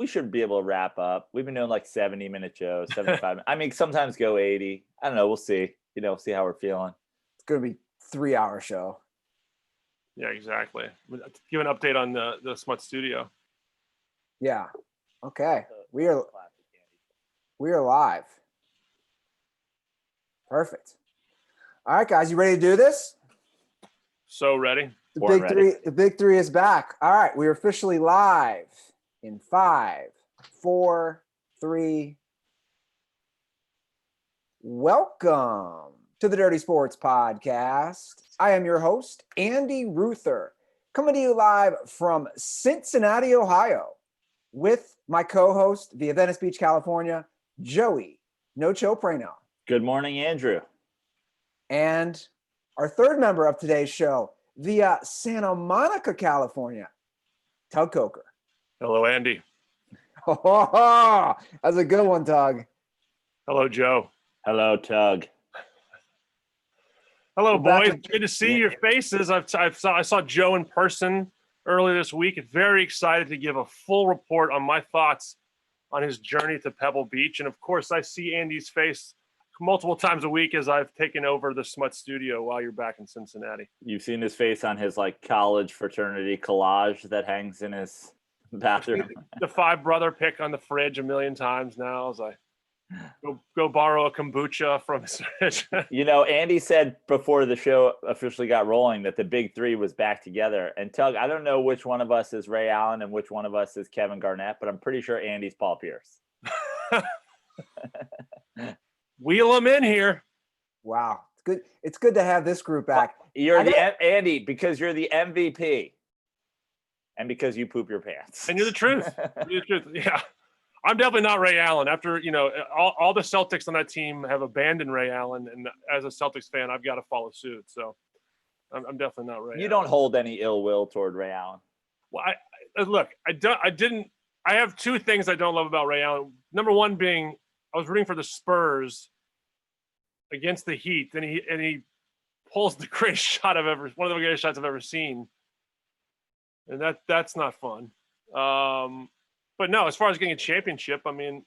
we should be able to wrap up. We've been doing like 70-minute shows, 75. I mean, sometimes go 80. I don't know. We'll see. See how we're feeling. It's going to be 3-hour show. Yeah, exactly. Give an update on the Smut Studio. Yeah. Okay. We are live. Perfect. All right, guys, you ready to do this? So ready. The big three is back. All right, we're officially live in 5, 4, 3. Welcome to the Dirty Sports Podcast. I am your host, Andy Ruther, coming to you live from Cincinnati, Ohio, with my co-host via Venice Beach, California, Joey Praino. Good morning, Andrew. And our third member of today's show, via Santa Monica, California, Tug Coker. Hello, Andy. Oh, that's a good one, Tug. Hello, Joe. Hello, Tug. Hello, boys. Good to see your faces. I saw Joe in person earlier this week. Very excited to give a full report on my thoughts on his journey to Pebble Beach. And, of course, I see Andy's face multiple times a week as I've taken over the Smut Studio while you're back in Cincinnati. You've seen his face on his college fraternity collage that hangs in his bathroom. The 5-brother pic on the fridge a million times now as I go borrow a kombucha from his fridge. Andy said before the show officially got rolling that the big three was back together. And Tug, I don't know which one of us is Ray Allen and which one of us is Kevin Garnett, but I'm pretty sure Andy's Paul Pierce. Wheel them in here. Wow. It's good. It's good to have this group back. Andy, because you're the MVP. And because you poop your pants. And you're the truth. Yeah. I'm definitely not Ray Allen. After, all the Celtics on that team have abandoned Ray Allen. And as a Celtics fan, I've got to follow suit. So I'm definitely not Ray Allen. You don't hold any ill will toward Ray Allen. Well, I have two things I don't love about Ray Allen. Number one being, I was rooting for the Spurs against the Heat, and he pulls the greatest shot one of the greatest shots I've ever seen, and that's not fun. But no, as far as getting a championship, I mean,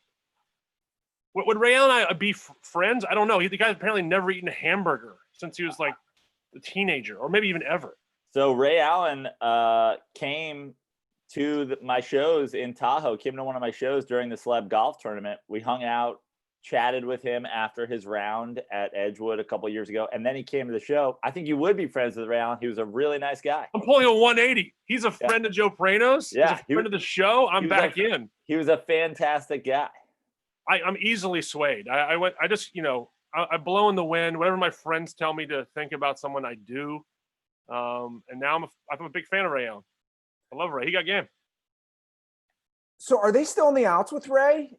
would Ray Allen and I be friends? I don't know. The guy's apparently never eaten a hamburger since he was like a teenager, or maybe even ever. So Ray Allen came to my shows in Tahoe, came to one of my shows during the Celeb Golf Tournament. We hung out, chatted with him after his round at Edgewood a couple of years ago, and then he came to the show. I think you would be friends with Ray Allen. He was a really nice guy. I'm pulling a 180. He's a friend of Joe Praino's. Yeah. He's a friend of the show. I'm back in. He was a fantastic guy. I'm easily swayed. I blow in the wind. Whatever my friends tell me to think about someone, I do. And now I'm a big fan of Ray Allen. I love Ray. He got game. So are they still on the outs with Ray?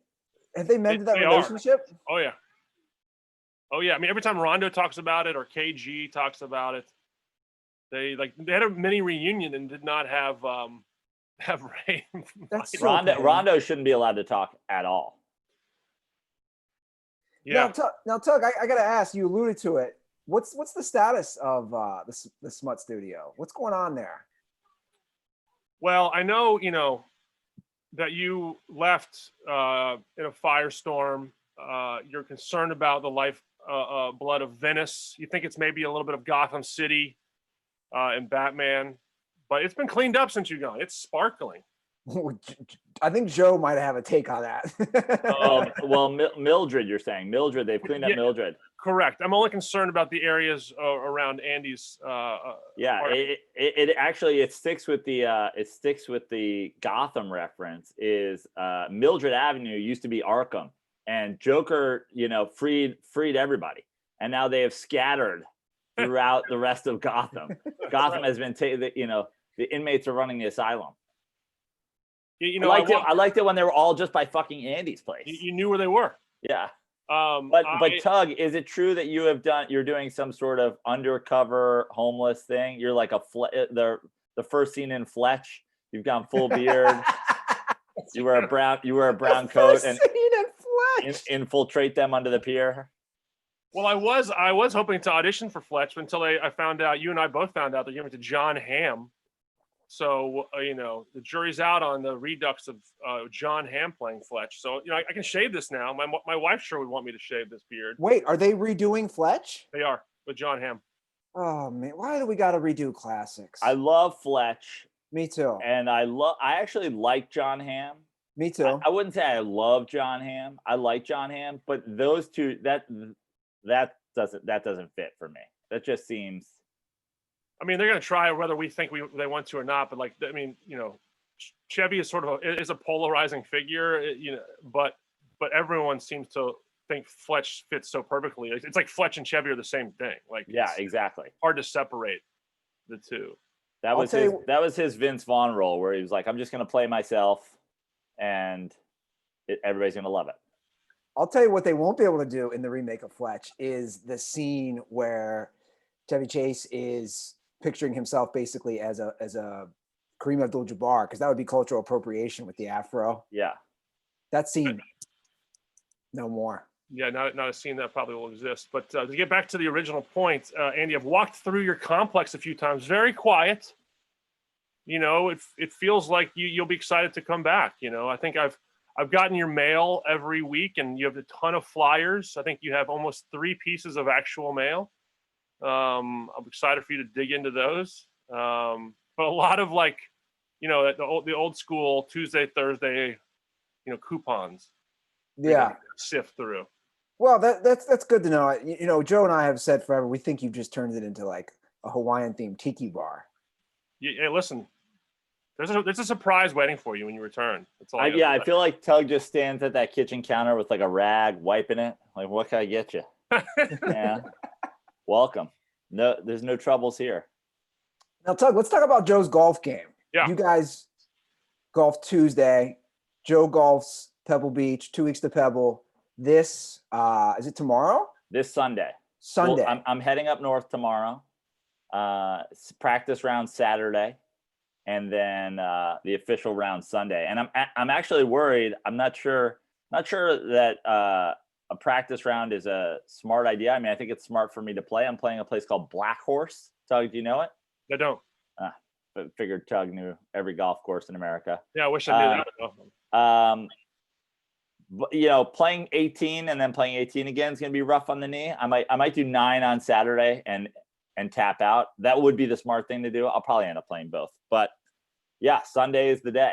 Have they mended that relationship? Oh, yeah. I mean, every time Rondo talks about it or KG talks about it, they had a mini reunion and did not have Ray. That's Rondo shouldn't be allowed to talk at all. Yeah. Now, Tug, I got to ask. You alluded to it. What's the status of the Smut Studio? What's going on there? Well, I know, that you left in a firestorm. You're concerned about the blood of Venice. You think it's maybe a little bit of Gotham City and Batman, but it's been cleaned up since you've gone. It's sparkling. I think Joe might have a take on that. Well, Mildred, you're saying Mildred. They've cleaned up Mildred. Correct. I'm only concerned about the areas around Andy's. It sticks with the Gotham reference. Is Mildred Avenue used to be Arkham, and Joker, freed everybody, and now they have scattered throughout the rest of Gotham. Gotham has been the inmates are running the asylum. I liked it when they were all just by fucking Andy's place. You knew where they were. Yeah. But Tug, is it true that you're doing some sort of undercover homeless thing? You're like the first scene in Fletch. You've gone full beard. You wear a brown coat and infiltrate them under the pier. Well, I was hoping to audition for Fletch until I found out. You and I both found out they're giving it to John Hamm. So, the jury's out on the redux of John Hamm playing Fletch. So, I can shave this now. My wife sure would want me to shave this beard. Wait, are they redoing Fletch? They are with John Hamm. Oh man, why do we got to redo classics? I love Fletch. Me too. And I actually like John Hamm. Me too. I wouldn't say I love John Hamm. I like John Hamm, but those two that doesn't fit for me. That just seems. I mean, they're going to try whether we think they want to or not. But Chevy is sort of a polarizing figure, but everyone seems to think Fletch fits so perfectly. It's like Fletch and Chevy are the same thing. Like, yeah, exactly. Hard to separate the two. That was his Vince Vaughn role, where he was like, I'm just going to play myself, and everybody's going to love it. I'll tell you what they won't be able to do in the remake of Fletch is the scene where Chevy Chase is picturing himself basically as a Kareem Abdul-Jabbar, because that would be cultural appropriation with the afro. Yeah. That scene, no more. Yeah, not a scene that probably will exist. But to get back to the original point, Andy, I've walked through your complex a few times. Very quiet. It feels like you'll be excited to come back. I think I've gotten your mail every week, and you have a ton of flyers. I think you have almost 3 pieces of actual mail. I'm excited for you to dig into those. But a lot of the old school Tuesday, Thursday, coupons. Yeah. Sift through. Well, that's good to know. Joe and I have said forever, we think you've just turned it into like a Hawaiian themed tiki bar. Yeah, listen, there's a surprise waiting for you when you return. That's all. I feel like Tug just stands at that kitchen counter with like a rag, wiping it. Like, what can I get you? Yeah. Welcome. No, there's no troubles here. Now, Tug, let's talk about Joe's golf game. Yeah. You guys golf Tuesday. Joe golfs Pebble Beach, 2 weeks to Pebble. This, is it tomorrow? This Sunday. Sunday. Well, I'm heading up north tomorrow. Practice round Saturday, and then the official round Sunday. And I'm actually worried. I'm not sure that a practice round is a smart idea. I mean, I think it's smart for me to play. I'm playing a place called Black Horse. Tug, do you know it? I don't. But figured Tug knew every golf course in America. Yeah, I wish I knew that. But, playing 18 and then playing 18 again is going to be rough on the knee. I might do 9 on Saturday and tap out. That would be the smart thing to do. I'll probably end up playing both. But yeah, Sunday is the day.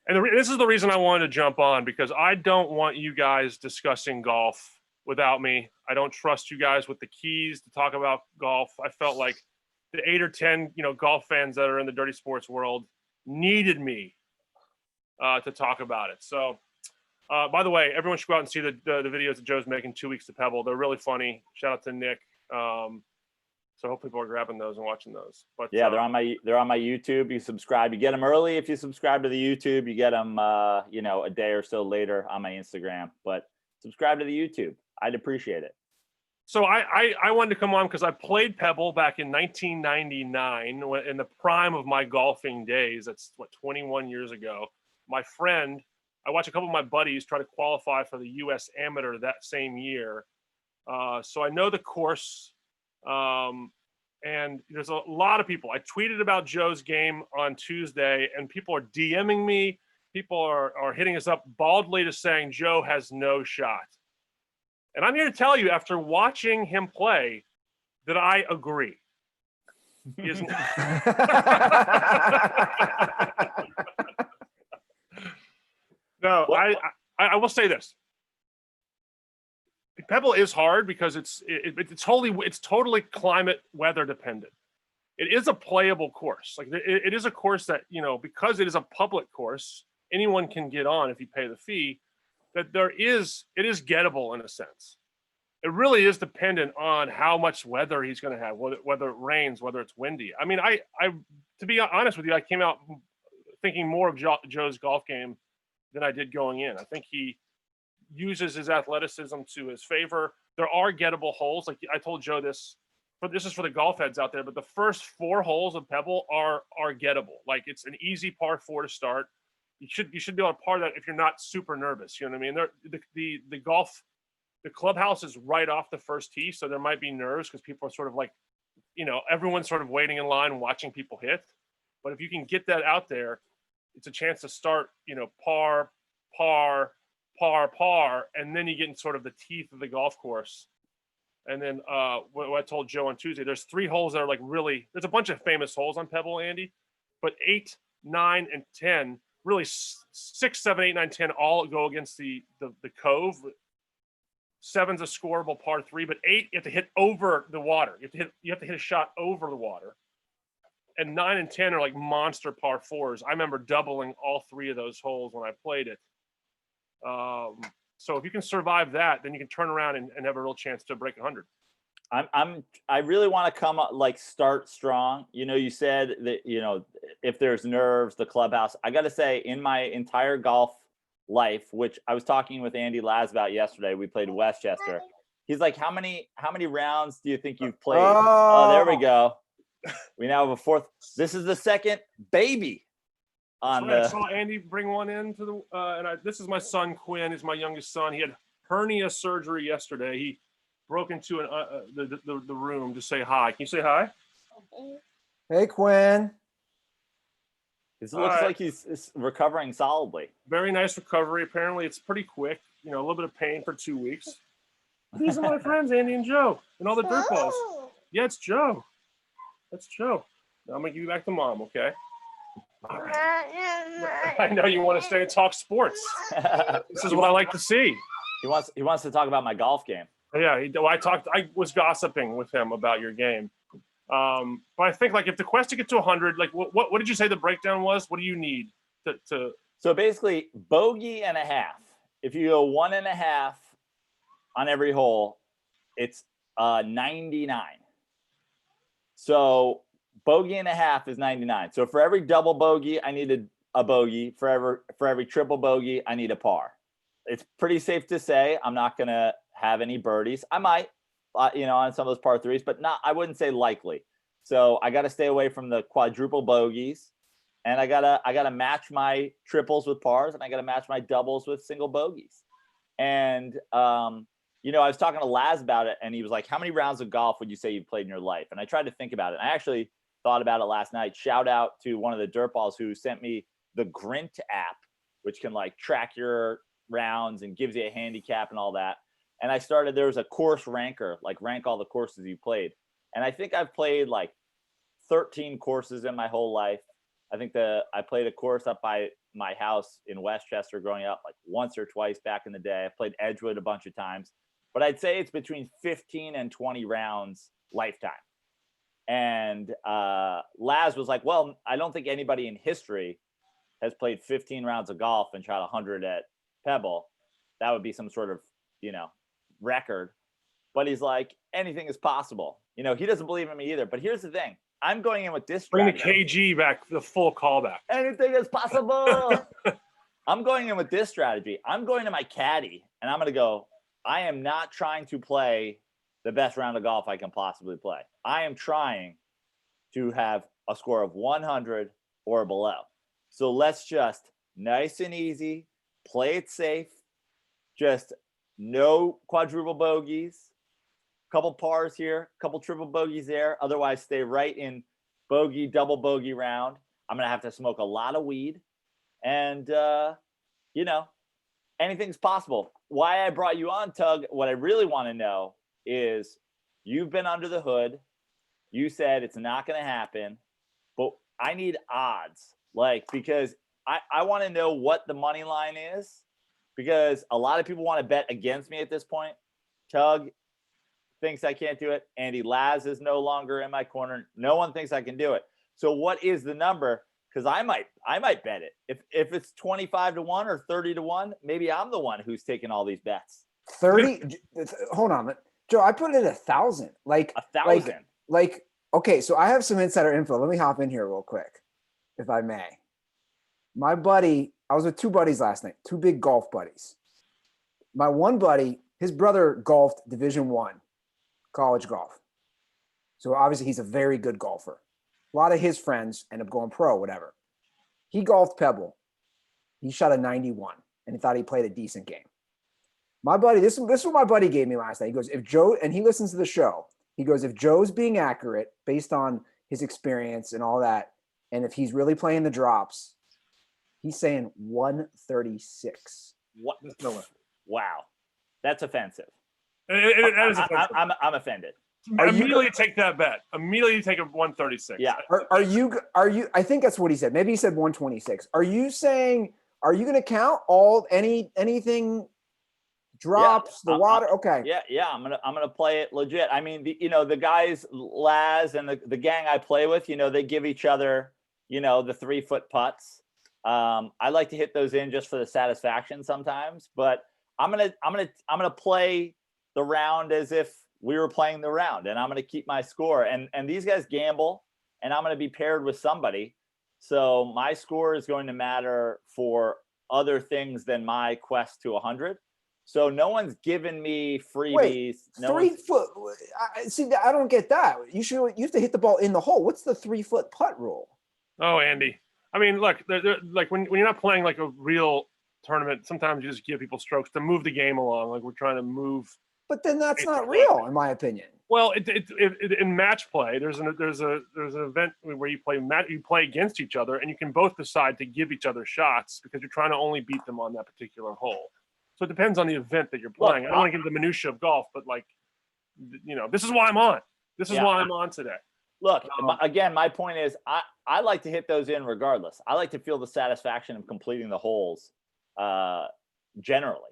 And this is the reason I wanted to jump on, because I don't want you guys discussing golf without me. I don't trust you guys with the keys to talk about golf. I felt like the 8 or 10, golf fans that are in the dirty sports world needed me to talk about it. So, by the way, everyone should go out and see the videos that Joe's making 2 weeks to Pebble. They're really funny. Shout out to Nick. So hope people are grabbing those and watching those. But yeah, they're on my YouTube. You subscribe. You get them early if you subscribe to the YouTube. You get them, a day or so later on my Instagram. But subscribe to the YouTube. I'd appreciate it. So I wanted to come on because I played Pebble back in 1999 in the prime of my golfing days. That's 21 years ago. My friend, I watched a couple of my buddies try to qualify for the U.S. Amateur that same year. So I know the course. And there's a lot of people. I tweeted about Joe's game on Tuesday, and people are DMing me. People are hitting us up baldly to saying Joe has no shot. And I'm here to tell you, after watching him play, that I agree. He is No, I will say this. Pebble is hard because it's totally climate weather dependent. It is a playable course. Like it is a course that, because it is a public course, anyone can get on if you pay the fee. That it is gettable in a sense. It really is dependent on how much weather he's going to have, whether it rains, whether it's windy. I mean, I to be honest with you, I came out thinking more of Joe's golf game than I did going in. I think he uses his athleticism to his favor. There are gettable holes. Like I told Joe this is for the golf heads out there, but the first 4 holes of Pebble are gettable. Like it's an easy par 4 to start. You should be able to par that if you're not super nervous. You know what I mean? The clubhouse is right off the first tee, so there might be nerves because people are sort of like, everyone's sort of waiting in line watching people hit. But if you can get that out there, it's a chance to start, par, par, par, par, and then you get in sort of the teeth of the golf course. And then what I told Joe on Tuesday, there's 3 holes that are like really, there's a bunch of famous holes on Pebble, Andy, but 8, 9, and 10, really 6, 7, 8, 9, 10 all go against the cove. 7's a scoreable par 3, but 8 you have to hit over the water. You have to hit a shot over the water. And 9 and 10 are like monster par 4s. I remember doubling all 3 of those holes when I played it. So if you can survive that, then you can turn around and have a real chance to break 100. I really want to come up, like, start strong. You said that, if there's nerves, the clubhouse. I got to say, in my entire golf life, which I was talking with Andy Laz about yesterday, we played Westchester. He's like, how many rounds do you think you've played? Oh, there we go. We now have a 4th. This is the 2nd baby. I saw Andy bring one into the this is my son Quinn. He's my youngest son. He had hernia surgery yesterday. He broke into the room to say hi. Can you say hi? Hey, Quinn. It looks like he's recovering solidly. Very nice recovery. Apparently, it's pretty quick. A little bit of pain for 2 weeks. These are my friends, Andy and Joe, and all the dirt balls. Yeah, it's Joe. That's Joe. Now I'm gonna give you back to Mom, okay? All right. I know you want to stay and talk sports. This is what I like to see. He wants to talk about my golf game. Yeah, I was gossiping with him about your game. But I think, like, if the quest to get to 100, like, what did you say the breakdown was? What do you need to? So basically, bogey and a half. If you go 1.5 on every hole, it's 99. So bogey and a half is 99. So for every double bogey, I need a bogey. For every triple bogey, I need a par. It's pretty safe to say I'm not going to have any birdies. I might, on some of those par 3s, but I wouldn't say likely. So I got to stay away from the quadruple bogeys, and I gotta match my triples with pars, and I got to match my doubles with single bogeys. And I was talking to Laz about it, and he was like, how many rounds of golf would you say you've played in your life? And I tried to think about it. I actually thought about it last night. Shout out to one of the dirtballs who sent me the Grint app, which can, like, track your rounds and gives you a handicap and all that. And there was a course ranker, like, rank all the courses you played. And I think I've played like 13 courses in my whole life. I think I played a course up by my house in Westchester growing up, like, once or twice back in the day. I played Edgewood a bunch of times. But I'd say it's between 15 and 20 rounds lifetime. And Laz was like, well, I don't think anybody in history has played 15 rounds of golf and shot 100 at Pebble. That would be some sort of, record. But he's like, anything is possible. He doesn't believe in me either. But here's the thing. I'm going in with this strategy. Bring the KG back, the full callback. Anything is possible. I'm going in with this strategy. I'm going to my caddy, and I'm going to go, I am not trying to play the best round of golf I can possibly play. I am trying to have a score of 100 or below. So let's just nice and easy, play it safe, just no quadruple bogeys, couple pars here, couple triple bogeys there. Otherwise, stay right in bogey, double bogey round. I'm going to have to smoke a lot of weed. And, anything's possible. Why I brought you on, Tug, what I really want to know is, you've been under the hood. You said it's not going to happen, but I need odds, because I want to know what the money line is, because a lot of people want to bet against me at this point. Tug thinks I can't do it. Andy Laz is no longer in my corner. No one thinks I can do it. So what is the number? Because I might bet it. If it's 25 to 1 or 30 to 1, maybe I'm the one who's taking all these bets. 30. Hold on, Joe. I put it at 1,000. Like 1,000. Okay. So I have some insider info. Let me hop in here real quick, if I may. My buddy, I was with 2 buddies last night. 2 big golf buddies. My one buddy, his brother golfed Division I college golf. So obviously he's a very good golfer. A lot of his friends end up going pro, whatever. He golfed Pebble. He shot a 91, and he thought he played a decent game. My buddy, this is what my buddy gave me last night. He goes, if Joe, and he listens to the show, he goes, if Joe's being accurate based on his experience and all that, And if he's really playing the drops, he's saying 136. What? There's no way. Wow, that's offensive. That is offensive. I'm offended. Immediately take that bet. Immediately take a 136. Yeah. Are you? I think that's what he said. Maybe he said 126. Are you saying? Are you going to count anything? Drops the water. Okay. Yeah. I'm gonna play it legit. I mean, the guys, Laz and the gang I play with, they give each other, the 3-foot putts. I like to hit those in just for the satisfaction sometimes, but I'm gonna play the round as if we were playing the round, and I'm gonna keep my score. And these guys gamble, and I'm gonna be paired with somebody, so my score is going to matter for other things than my quest to 100. So no one's given me freebies. Wait, 3 foot. See, I don't get that. You have to hit the ball in the hole. What's the 3-foot putt rule? Oh, Andy. I mean, look, like when you're not playing like a real tournament, sometimes you just give people strokes to move the game along. Like we're trying to move. But then that's not real, in my opinion. Well, in match play, there's an event where you play against each other, and you can both decide to give each other shots because you're trying to only beat them on that particular hole. So it depends on the event that you're playing. I don't want to get into the minutia of golf, but this is why I'm on. This is why I'm on today. Look, again, my point is I like to hit those in regardless. I like to feel the satisfaction of completing the holes generally.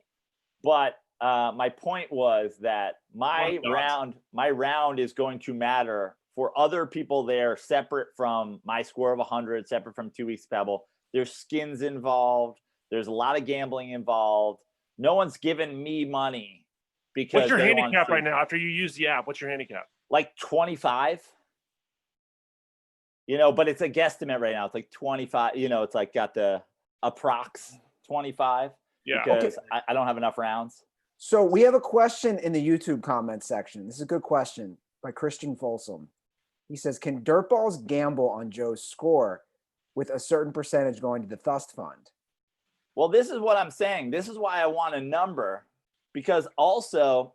But my point was that my round is going to matter for other people there, separate from my score of 100, separate from 2 weeks Pebble. There's skins involved. There's a lot of gambling involved. No one's given me money because. What's your handicap right now after you use the app? What's your handicap? Like 25. But it's a guesstimate right now. It's like 25. It's like got the approx 25. Yeah. Because I don't have enough rounds. So we have a question in the YouTube comment section. This is a good question by Christian Folsom. He says, "Can dirtballs gamble on Joe's score with a certain percentage going to the Thust Fund?" Well, this is what I'm saying. This is why I want a number, because also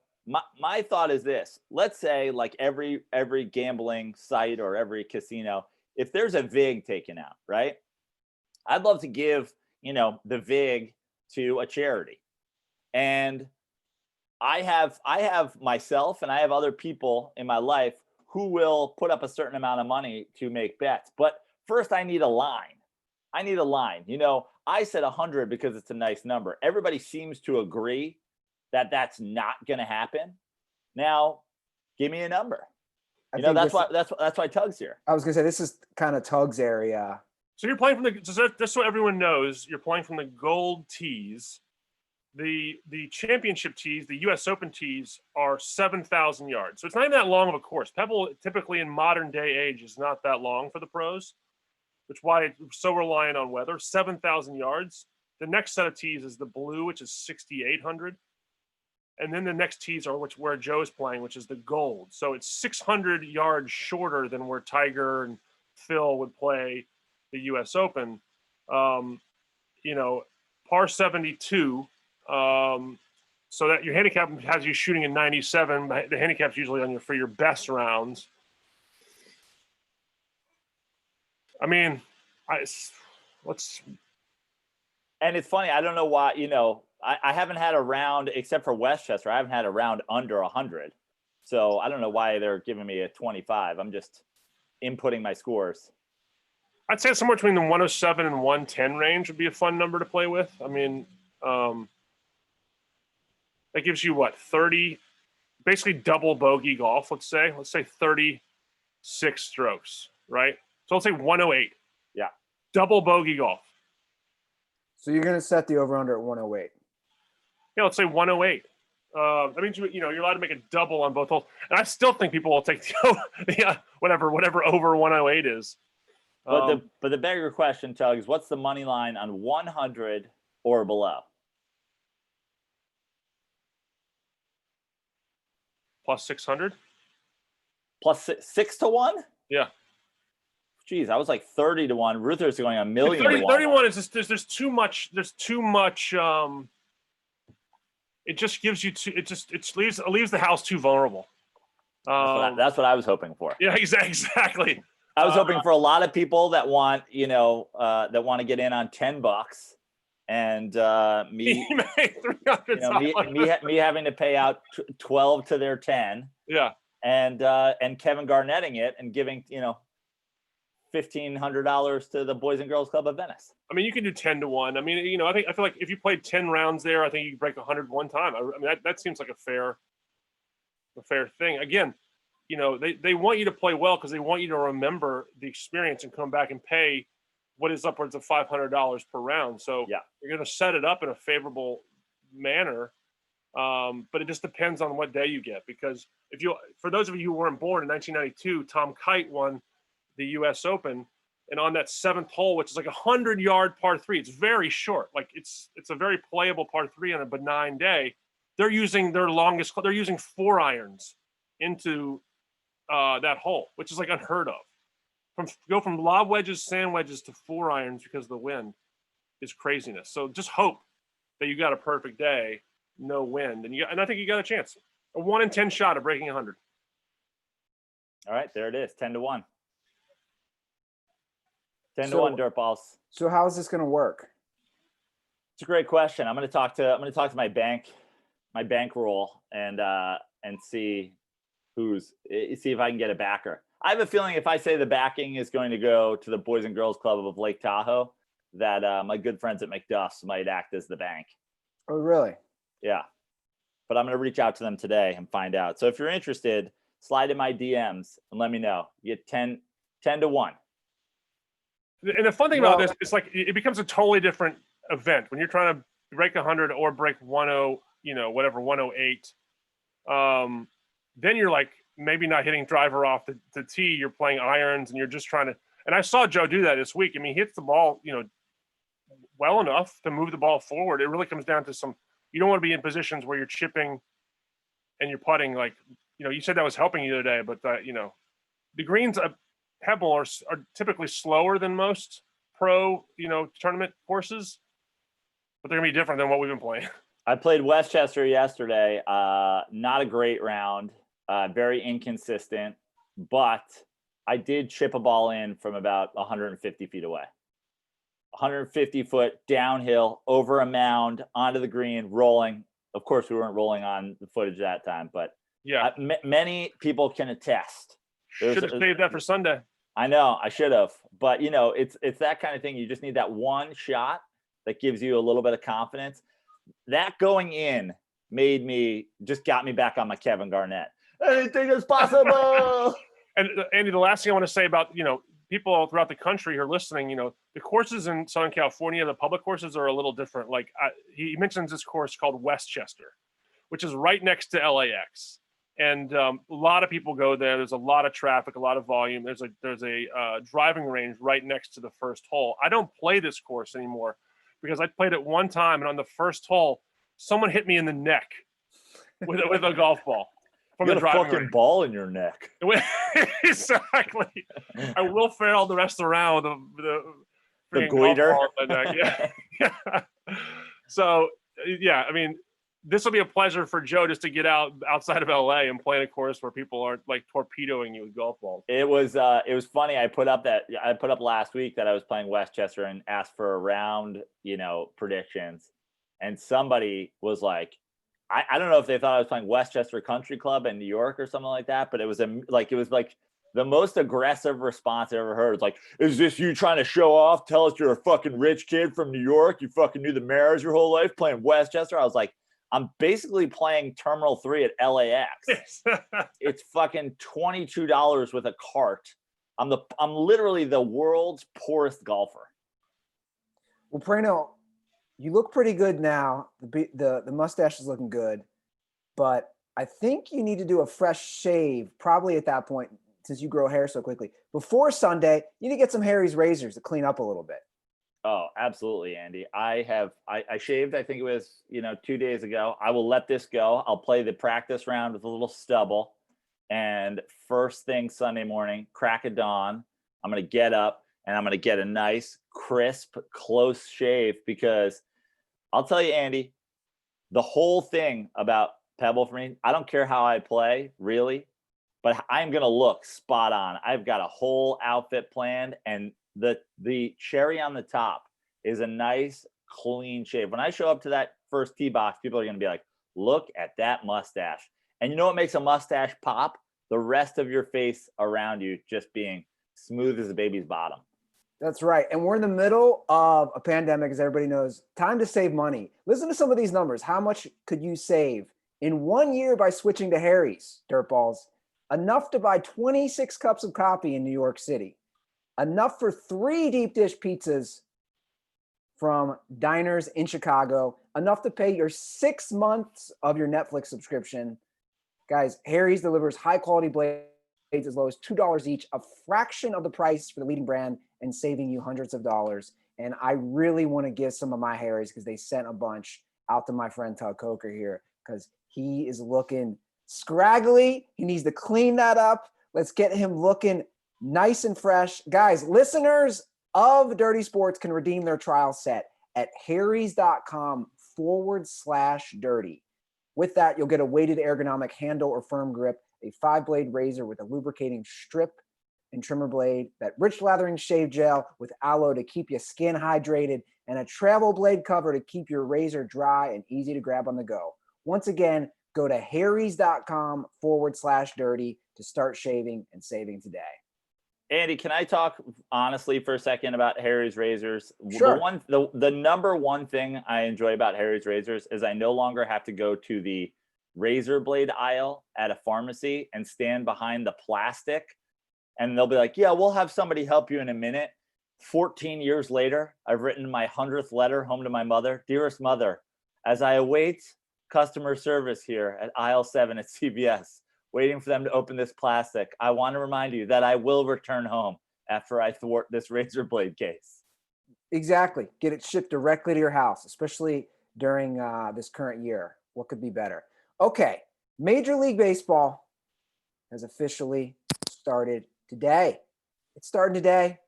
my thought is this. Let's say like every gambling site or every casino, if there's a VIG taken out, right? I'd love to give, the VIG to a charity. And I have myself and I have other people in my life who will put up a certain amount of money to make bets. But first I need a line. I said 100 because it's a nice number. Everybody seems to agree that that's not going to happen. Now, give me a number. That's why Tug's here. I was going to say, this is kind of Tug's area. So you're playing from just so everyone knows, you're playing from the gold tees. The championship tees, the U.S. Open tees, are 7,000 yards. So it's not even that long of a course. Pebble, typically in modern day age, is not that long for the pros, which is why it's so reliant on weather. 7,000 yards. The next set of tees is the blue, which is 6,800. And then the next tees are where Joe's playing, which is the gold. So it's 600 yards shorter than where Tiger and Phil would play the U.S. Open. Par 72. So that your handicap has you shooting in 97. The handicap's usually for your best rounds. I mean, and it's funny. I don't know why, I haven't had a round except for Westchester. I haven't had a round under 100. So I don't know why they're giving me a 25. I'm just inputting my scores. I'd say somewhere between the 107 and 110 range would be a fun number to play with. I mean, that gives you 30, basically double bogey golf. Let's say 36 strokes, right? So let's say 108. Yeah. Double bogey golf. So you're going to set the over-under at 108. Yeah, let's say 108. That means you're allowed to make a double on both holes. And I still think people will take whatever over 108 is. But the bigger question, Tug, is what's the money line on 100 or below? Plus 600. Plus 6 to 1? Yeah. Geez, I was like 30 to 1. Ruther's going a million 30, to 1. 31 is just there's too much. It just gives you it leaves the house too vulnerable. That's what I was hoping for. Yeah, exactly. I was hoping for a lot of people that want, that want to get in on $10, and me, He made $300. me having to pay out 12 to their 10. Yeah. And Kevin Garnetting it and giving, $1,500 to the Boys and Girls Club of Venice. I mean, you can do 10 to 1. I mean, I feel like if you played 10 rounds there, I think you could break 100 one time. I mean, that seems like a fair thing. Again, they want you to play well because they want you to remember the experience and come back and pay what is upwards of $500 per round. So yeah, you're going to set it up in a favorable manner. But it just depends on what day you get, because for those of you who weren't born in 1992, Tom Kite won the U.S. Open, and on that 7th hole, which is like 100-yard par 3, it's very short. Like it's a very playable par 3 on a benign day. They're using 4 irons into that hole, which is like unheard of. Go from lob wedges, sand wedges to 4 irons because of the wind is craziness. So just hope that you got a perfect day, no wind, and I think you got a chance. A 1 in 10 shot of breaking 100. All right, there it is, 10 to 1. 10 to 1 dirt balls. So how is this going to work? It's a great question. I'm going to talk to my bankroll and see if I can get a backer. I have a feeling if I say the backing is going to go to the Boys and Girls Club of Lake Tahoe, that my good friends at McDuff's might act as the bank. Oh, really? Yeah. But I'm going to reach out to them today and find out. So if you're interested, slide in my DMs and let me know. You get 10 to 1. And the fun thing about this, it's like it becomes a totally different event when you're trying to break 100 or break 108. Then you're like maybe not hitting driver off the tee. You're playing irons and you're just trying to. And I saw Joe do that this week. I mean, he hits the ball, well enough to move the ball forward. It really comes down to you don't want to be in positions where you're chipping and you're putting like, you said that was helping you today, but the greens at Pebble are typically slower than most pro, tournament courses, but they're gonna be different than what we've been playing. I played Westchester yesterday. Not a great round, very inconsistent, but I did chip a ball in from about 150 feet away. 150 foot downhill over a mound onto the green, rolling. Of course, we weren't rolling on the footage that time, but yeah, many people can attest. Should have saved that for Sunday. I know I should have, but it's that kind of thing. You just need that one shot that gives you a little bit of confidence. That going in got me back on my Kevin Garnett. Anything is possible. And Andy, the last thing I want to say about people throughout the country who are listening, the courses in Southern California, the public courses are a little different. Like he mentions this course called Westchester, which is right next to LAX. And a lot of people go there. There's a lot of traffic, a lot of volume. There's a driving range right next to the first hole. I don't play this course anymore because I played it one time, and on the first hole, someone hit me in the neck with a golf ball from you the got a driving fucking range. Ball in your neck. Exactly. I will Ferrell the rest of the round with the goiter. Golf ball in the neck. Yeah. So yeah, I mean, this will be a pleasure for Joe just to get outside of LA and play in a course where people aren't like torpedoing you with golf balls. It was funny. I put up last week that I was playing Westchester and asked for a round, predictions. And somebody was like, I don't know if they thought I was playing Westchester Country Club in New York or something like that, but it was like the most aggressive response I ever heard. It's like, is this you trying to show off? Tell us you're a fucking rich kid from New York. You fucking knew the Mariners your whole life playing Westchester. I was like, I'm basically playing Terminal 3 at LAX. It's fucking $22 with a cart. I'm literally the world's poorest golfer. Well, Praino, you look pretty good now. The mustache is looking good, but I think you need to do a fresh shave probably at that point since you grow hair so quickly. Before Sunday, you need to get some Harry's razors to clean up a little bit. Oh, absolutely, Andy. I shaved, I think it was, 2 days ago. I will let this go. I'll play the practice round with a little stubble. And first thing Sunday morning, crack of dawn, I'm going to get up and I'm going to get a nice, crisp, close shave because I'll tell you, Andy, the whole thing about Pebble for me, I don't care how I play, really. but I'm going to look spot on. I've got a whole outfit planned, and the cherry on the top is a nice clean shave. When I show up to that first tee box, people are going to be like, look at that mustache. And you know what makes a mustache pop? The rest of your face around you just being smooth as a baby's bottom. That's right. And we're in the middle of a pandemic, as everybody knows. Time to save money. Listen to some of these numbers. How much could you save in 1 year by switching to Harry's, Dirtballs? Enough to buy 26 cups of coffee in New York City. Enough for 3 deep dish pizzas from diners in Chicago. Enough to pay your 6 months of your Netflix subscription. Guys, Harry's delivers high-quality blades as low as $2 each, a fraction of the price for the leading brand, and saving you hundreds of dollars. And I really want to give some of my Harry's, because they sent a bunch out to my friend Tug Coker here, because he is looking scraggly. He needs to clean that up. Let's get him looking nice and fresh. Guys, listeners of Dirty Sports can redeem their trial set at harrys.com/dirty. With that, you'll get a weighted ergonomic handle or firm grip, a 5-blade razor with a lubricating strip and trimmer blade, that rich lathering shave gel with aloe to keep your skin hydrated, and a travel blade cover to keep your razor dry and easy to grab on the go. Once again, go to harrys.com/dirty to start shaving and saving today. Andy, can I talk honestly for a second about Harry's razors? Sure. The number one thing I enjoy about Harry's razors is I no longer have to go to the razor blade aisle at a pharmacy and stand behind the plastic, and they'll be like, yeah, we'll have somebody help you in a minute. 14 years later, I've written my 100th letter home to my mother. Dearest mother, as I await customer service here at aisle 7 at CVS, waiting for them to open this plastic, I want to remind you that I will return home after I thwart this razor blade case. Exactly. Get it shipped directly to your house, especially during this current year. What could be better? Okay. Major League Baseball has officially started today. It's starting today.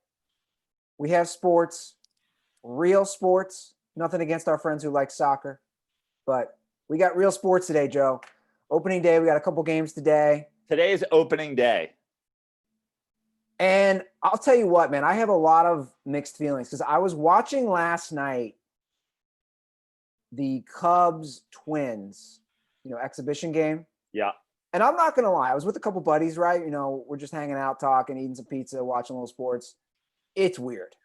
We have sports, real sports. Nothing against our friends who like soccer, but we got real sports today, Joe. Opening day, we got a couple games today. Today's opening day. And I'll tell you what, man, I have a lot of mixed feelings, because I was watching last night the Cubs-Twins, exhibition game. Yeah. And I'm not going to lie, I was with a couple buddies, right? We're just hanging out, talking, eating some pizza, watching a little sports. It's weird.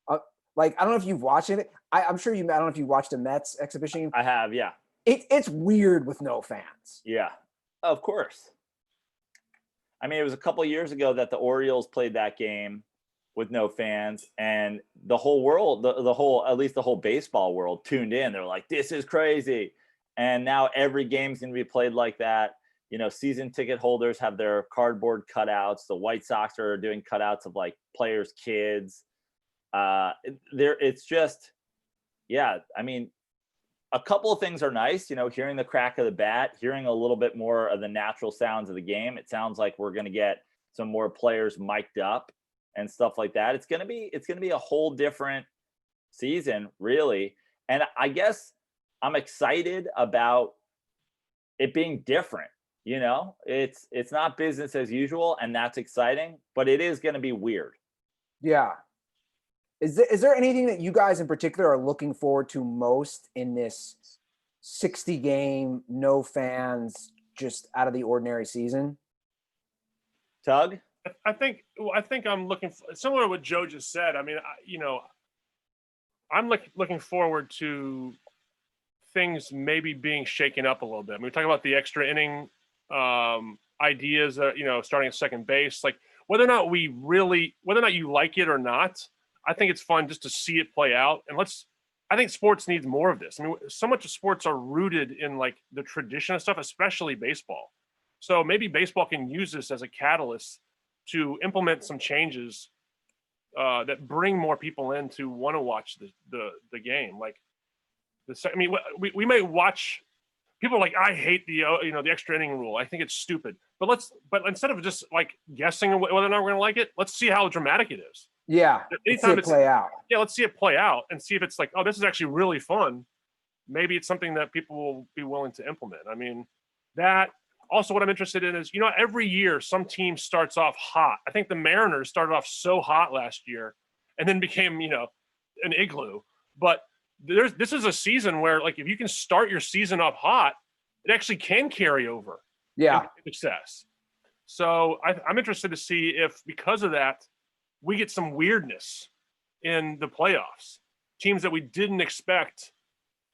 I don't know if you've watched it. I'm sure I don't know if you watched a Mets exhibition game. I have, yeah. It's weird with no fans. Yeah, of course. I mean, it was a couple of years ago that the Orioles played that game with no fans, and the whole world, at least the whole baseball world tuned in. They're like, this is crazy. And now every game's going to be played like that. Season ticket holders have their cardboard cutouts. The White Sox are doing cutouts of like players' kids. It's just, yeah, I mean, a couple of things are nice, hearing the crack of the bat, hearing a little bit more of the natural sounds of the game. It sounds like we're going to get some more players mic'd up and stuff like that. It's going to be a whole different season, really. And I guess I'm excited about it being different. It's not business as usual, and that's exciting, but it is going to be weird. Yeah. Is there anything that you guys in particular are looking forward to most in this 60-game, no fans, just out of the ordinary season? Tug? I think I'm looking for, similar to what Joe just said. I mean, I'm looking forward to things maybe being shaken up a little bit. I mean, we talk about the extra inning ideas, starting at second base, like whether or not you like it or not. I think it's fun just to see it play out. And I think sports needs more of this. I mean, so much of sports are rooted in like the tradition of stuff, especially baseball. So maybe baseball can use this as a catalyst to implement some changes that bring more people in to want to watch the game. Like we may watch. People are like, I hate the extra inning rule. I think it's stupid. But instead of just like guessing whether or not we're going to like it, let's see how dramatic it is. Yeah. Let's see it play out. Yeah, let's see it play out and see if it's like, oh, this is actually really fun. Maybe it's something that people will be willing to implement. I mean, that Also, what I'm interested in is, every year some team starts off hot. I think the Mariners started off so hot last year and then became, an igloo. But this is a season where, like, if you can start your season off hot, it actually can carry over. Yeah. Success. So I'm interested to see if, because of that, we get some weirdness in the playoffs. Teams that we didn't expect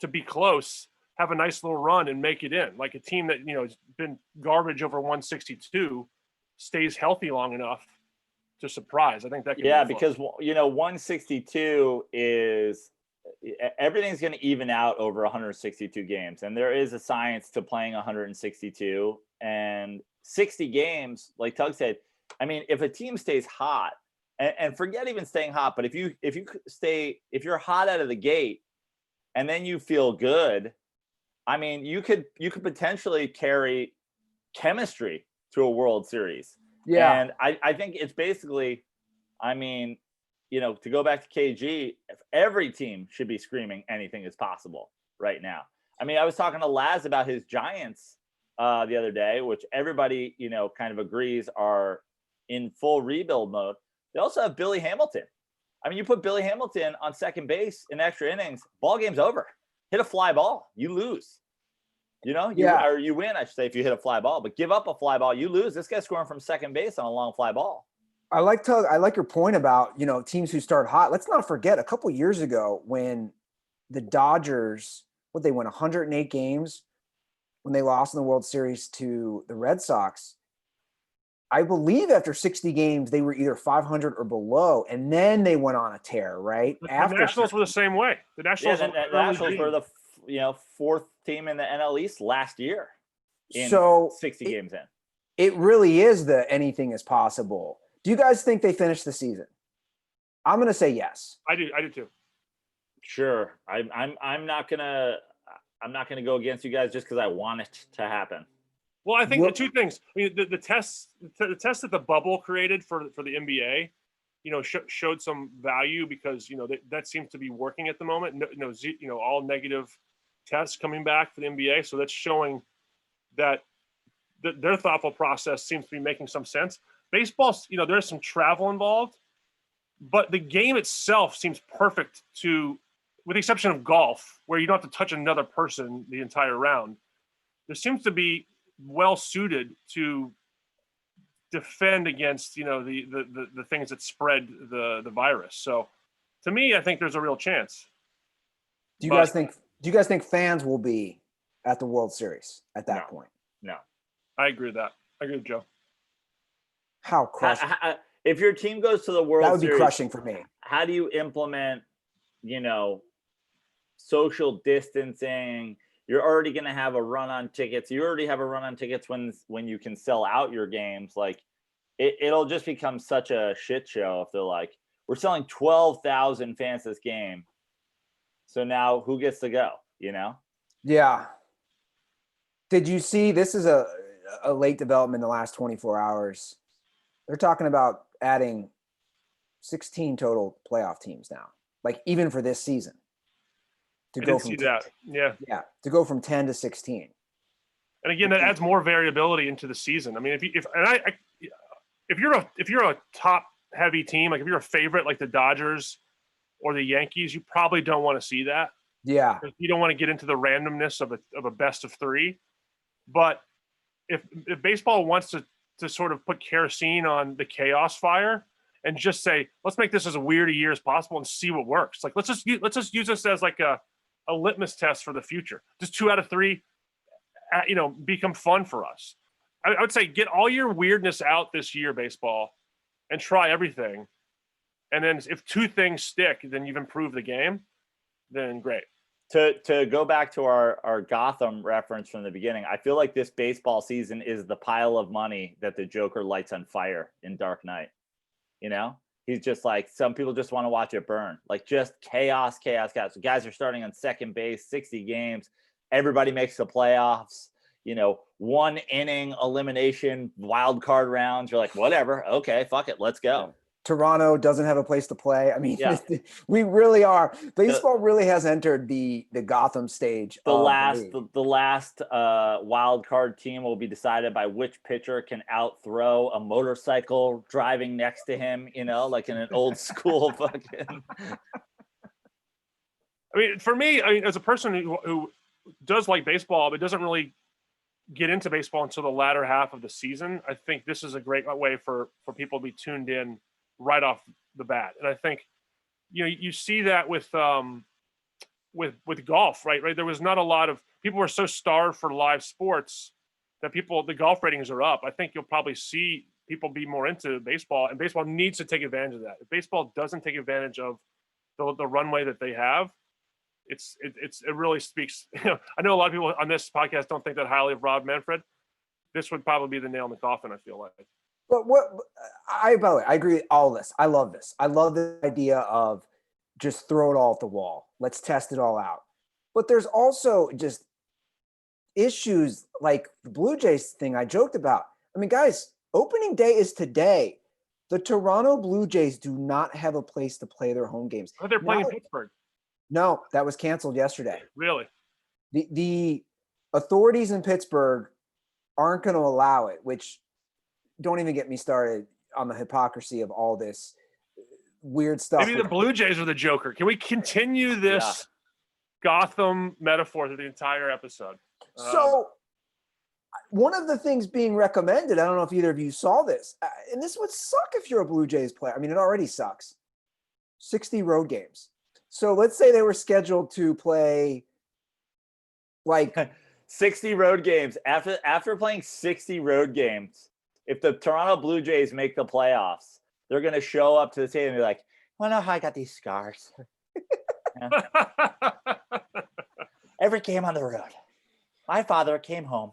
to be close have a nice little run and make it in. Like a team that, has been garbage over 162 stays healthy long enough to surprise. I think that could be because 162 is everything's going to even out over 162 games, and there is a science to playing 162 and 60 games. Like Tug said, I mean, if a team stays hot, and forget even staying hot, but if you're hot out of the gate and then you feel good, I mean, you could potentially carry chemistry to a World Series. Yeah. And I think it's basically, I mean, to go back to KG, every team should be screaming anything is possible right now. I mean, I was talking to Laz about his Giants the other day, which everybody, kind of agrees are in full rebuild mode. They also have Billy Hamilton. I mean, you put Billy Hamilton on second base in extra innings, ball game's over. Hit a fly ball, you lose. Or you win, I should say, if you hit a fly ball. But give up a fly ball, you lose. This guy's scoring from second base on a long fly ball. I like your point about, teams who start hot. Let's not forget a couple years ago when the Dodgers, they won 108 games when they lost in the World Series to the Red Sox. I believe after 60 games, they were either 500 or below, and then they went on a tear, right? The Nationals were the same way. The Nationals, the Nationals were the fourth team in the NL East last year. So 60 games in. It really is the anything is possible. Do you guys think they finished the season? I'm going to say yes. I do too. Sure. I'm not gonna go against you guys just because I want it to happen. Well, I think the two things. I mean, the test that the bubble created for the NBA, showed some value because that seems to be working at the moment. All negative tests coming back for the NBA, so that's showing that their thoughtful process seems to be making some sense. Baseball, there's some travel involved, but the game itself seems perfect with the exception of golf, where you don't have to touch another person the entire round. There seems to be well suited to defend against the things that spread the virus. So to me, I think there's a real chance. Do you guys think fans will be at the World Series at that point? No. I agree with that. I agree with Joe. How crushing. If your team goes to the World Series, that would be crushing for me. How do you implement, social distancing? You're already going to have a run on tickets. You already have a run on tickets when you can sell out your games. Like it'll just become such a shit show if they're like, we're selling 12,000 fans this game. So now who gets to go, Yeah. Did you see, this is a late development in the last 24 hours. They're talking about adding 16 total playoff teams now, like even for this season. To go from to go from 10 to 16. And again, that adds more variability into the season. I mean, if you're a top heavy team, like if you're a favorite like the Dodgers or the Yankees, you probably don't want to see that. Yeah. You don't want to get into the randomness of a best of three. But if baseball wants to sort of put kerosene on the chaos fire and just say, let's make this as weird a year as possible and see what works. Like let's just use this as like a litmus test for the future. Just 2 out of 3, become fun for us. I would say get all your weirdness out this year, baseball, and try everything. And then if 2 things stick, then you've improved the game. Then great. To go back to our Gotham reference from the beginning, I feel like this baseball season is the pile of money that the Joker lights on fire in Dark Knight. He's just like, some people just want to watch it burn. Like just chaos. So guys are starting on second base, 60 games. Everybody makes the playoffs. 1 inning elimination, wild card rounds. You're like, whatever. Okay, fuck it. Let's go. Toronto doesn't have a place to play. I mean, Yeah. we really are. Baseball really has entered the Gotham stage. The of last league. the last wild card team will be decided by which pitcher can outthrow a motorcycle driving next to him, like in an old school fucking. I mean, for me, as a person who does like baseball but doesn't really get into baseball until the latter half of the season, I think this is a great way for people to be tuned in right off the bat. And I think, you see that with golf, right? There was not a lot of people were so starved for live sports that the golf ratings are up. I think you'll probably see people be more into baseball, and baseball needs to take advantage of that. If baseball doesn't take advantage of the runway that they have, it really speaks. I know a lot of people on this podcast don't think that highly of Rob Manfred. This would probably be the nail in the coffin, I feel like. But by the way, I agree with all this. I love this. I love the idea of just throw it all at the wall. Let's test it all out. But there's also just issues like the Blue Jays thing I joked about. I mean, guys, opening day is today. The Toronto Blue Jays do not have a place to play their home games. I thought they're playing in Pittsburgh. No, that was canceled yesterday. Really? The authorities in Pittsburgh aren't going to allow it, which don't even get me started on the hypocrisy of all this weird stuff. Maybe the Blue Jays are the Joker. Can we continue this Gotham metaphor through the entire episode? So one of the things being recommended, I don't know if either of you saw this, and this would suck if you're a Blue Jays player. I mean, it already sucks. 60 road games. So let's say they were scheduled to play like 60 road games. After playing 60 road games, if the Toronto Blue Jays make the playoffs, they're going to show up to the stadium and be like, "Well, know how I got these scars? Every game on the road. My father came home.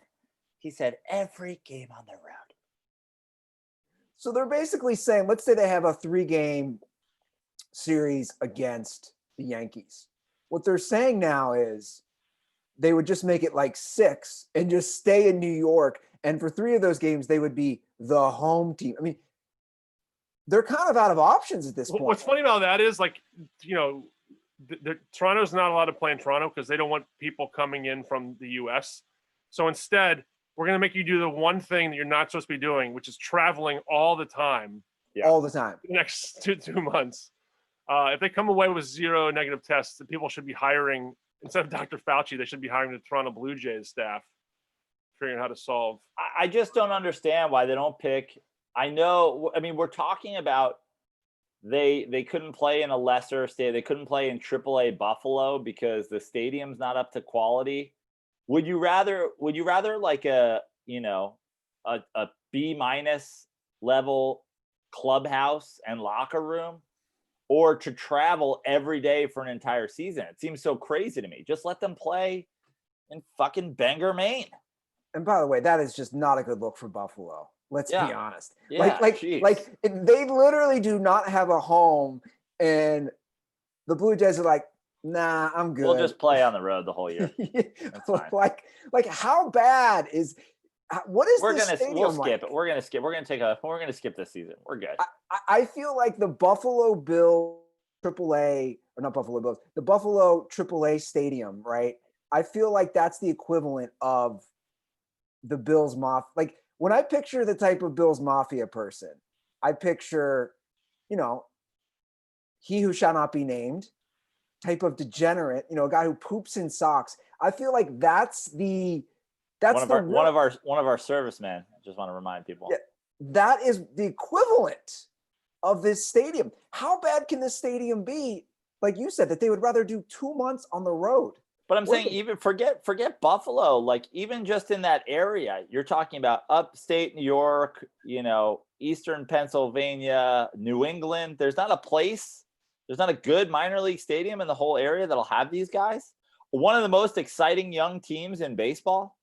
He said, every game on the road." So they're basically saying, let's say they have a 3-game series against the Yankees. What they're saying now is they would just make it like 6 and just stay in New York. And for 3 of those games, they would be the home team. I mean, they're kind of out of options at this point. What's funny about that is, like, Toronto's not allowed to play in Toronto because they don't want people coming in from the U.S. So instead, we're going to make you do the one thing that you're not supposed to be doing, which is traveling all the time. Yeah. All the time. The next two months. If they come away with 0 negative tests, the people should be hiring, instead of Dr. Fauci, they should be hiring the Toronto Blue Jays staff, figuring out how to solve. I just don't understand why they don't pick. I mean, we're talking about they couldn't play in a lesser state. They couldn't play in AAA Buffalo because the stadium's not up to quality. Would you rather like a B- level clubhouse and locker room, or to travel every day for an entire season? It seems so crazy to me. Just let them play in fucking Bangor, Maine. And by the way, that is just not a good look for Buffalo. Let's be honest. Yeah, like they literally do not have a home, and the Blue Jays are like, nah, I'm good. We'll just play on the road the whole year. That's fine. Like how bad is what is we'll skip it. We're gonna skip this season. We're good. I feel like the Buffalo Bills AAA, or not Buffalo Bills, the Buffalo AAA stadium, right? I feel like that's the equivalent of the Bills Mafia. Like, when I picture the type of Bills Mafia person, I picture, he who shall not be named type of degenerate, a guy who poops in socks. I feel like that's one of our servicemen. I just want to remind people. Yeah, that is the equivalent of this stadium. How bad can this stadium be? Like you said, that they would rather do 2 months on the road. But I'm saying, even forget Buffalo, like even just in that area, you're talking about upstate New York, Eastern Pennsylvania, New England. There's not a good minor league stadium in the whole area that'll have these guys. One of the most exciting young teams in baseball.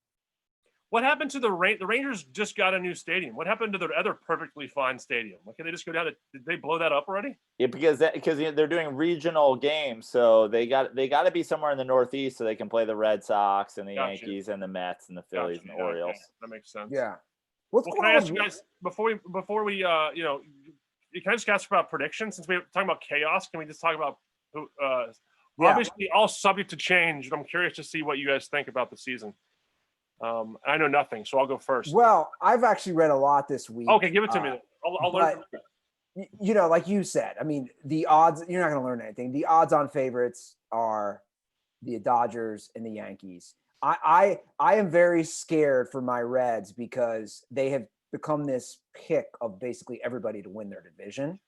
What happened to the Rangers? Just got a new stadium. What happened to their other perfectly fine stadium? Like, can they just go down? Did they blow that up already? Yeah, because they're doing regional games, so they got to be somewhere in the Northeast so they can play the Red Sox and the Yankees and the Mets and the Phillies and the Orioles. Okay. That makes sense. Yeah. Can I ask you guys before we can I just ask about predictions? Since we're talking about chaos, can we just talk about who? Yeah. Obviously, all subject to change. I'm curious to see what you guys think about the season. I know nothing, so I'll go first. Well, I've actually read a lot this week. Okay, give it to me. I'll learn. You know, like you said, I mean, the odds, you're not going to learn anything. The odds-on favorites are the Dodgers and the Yankees. I am very scared for my Reds because they have become this pick of basically everybody to win their division.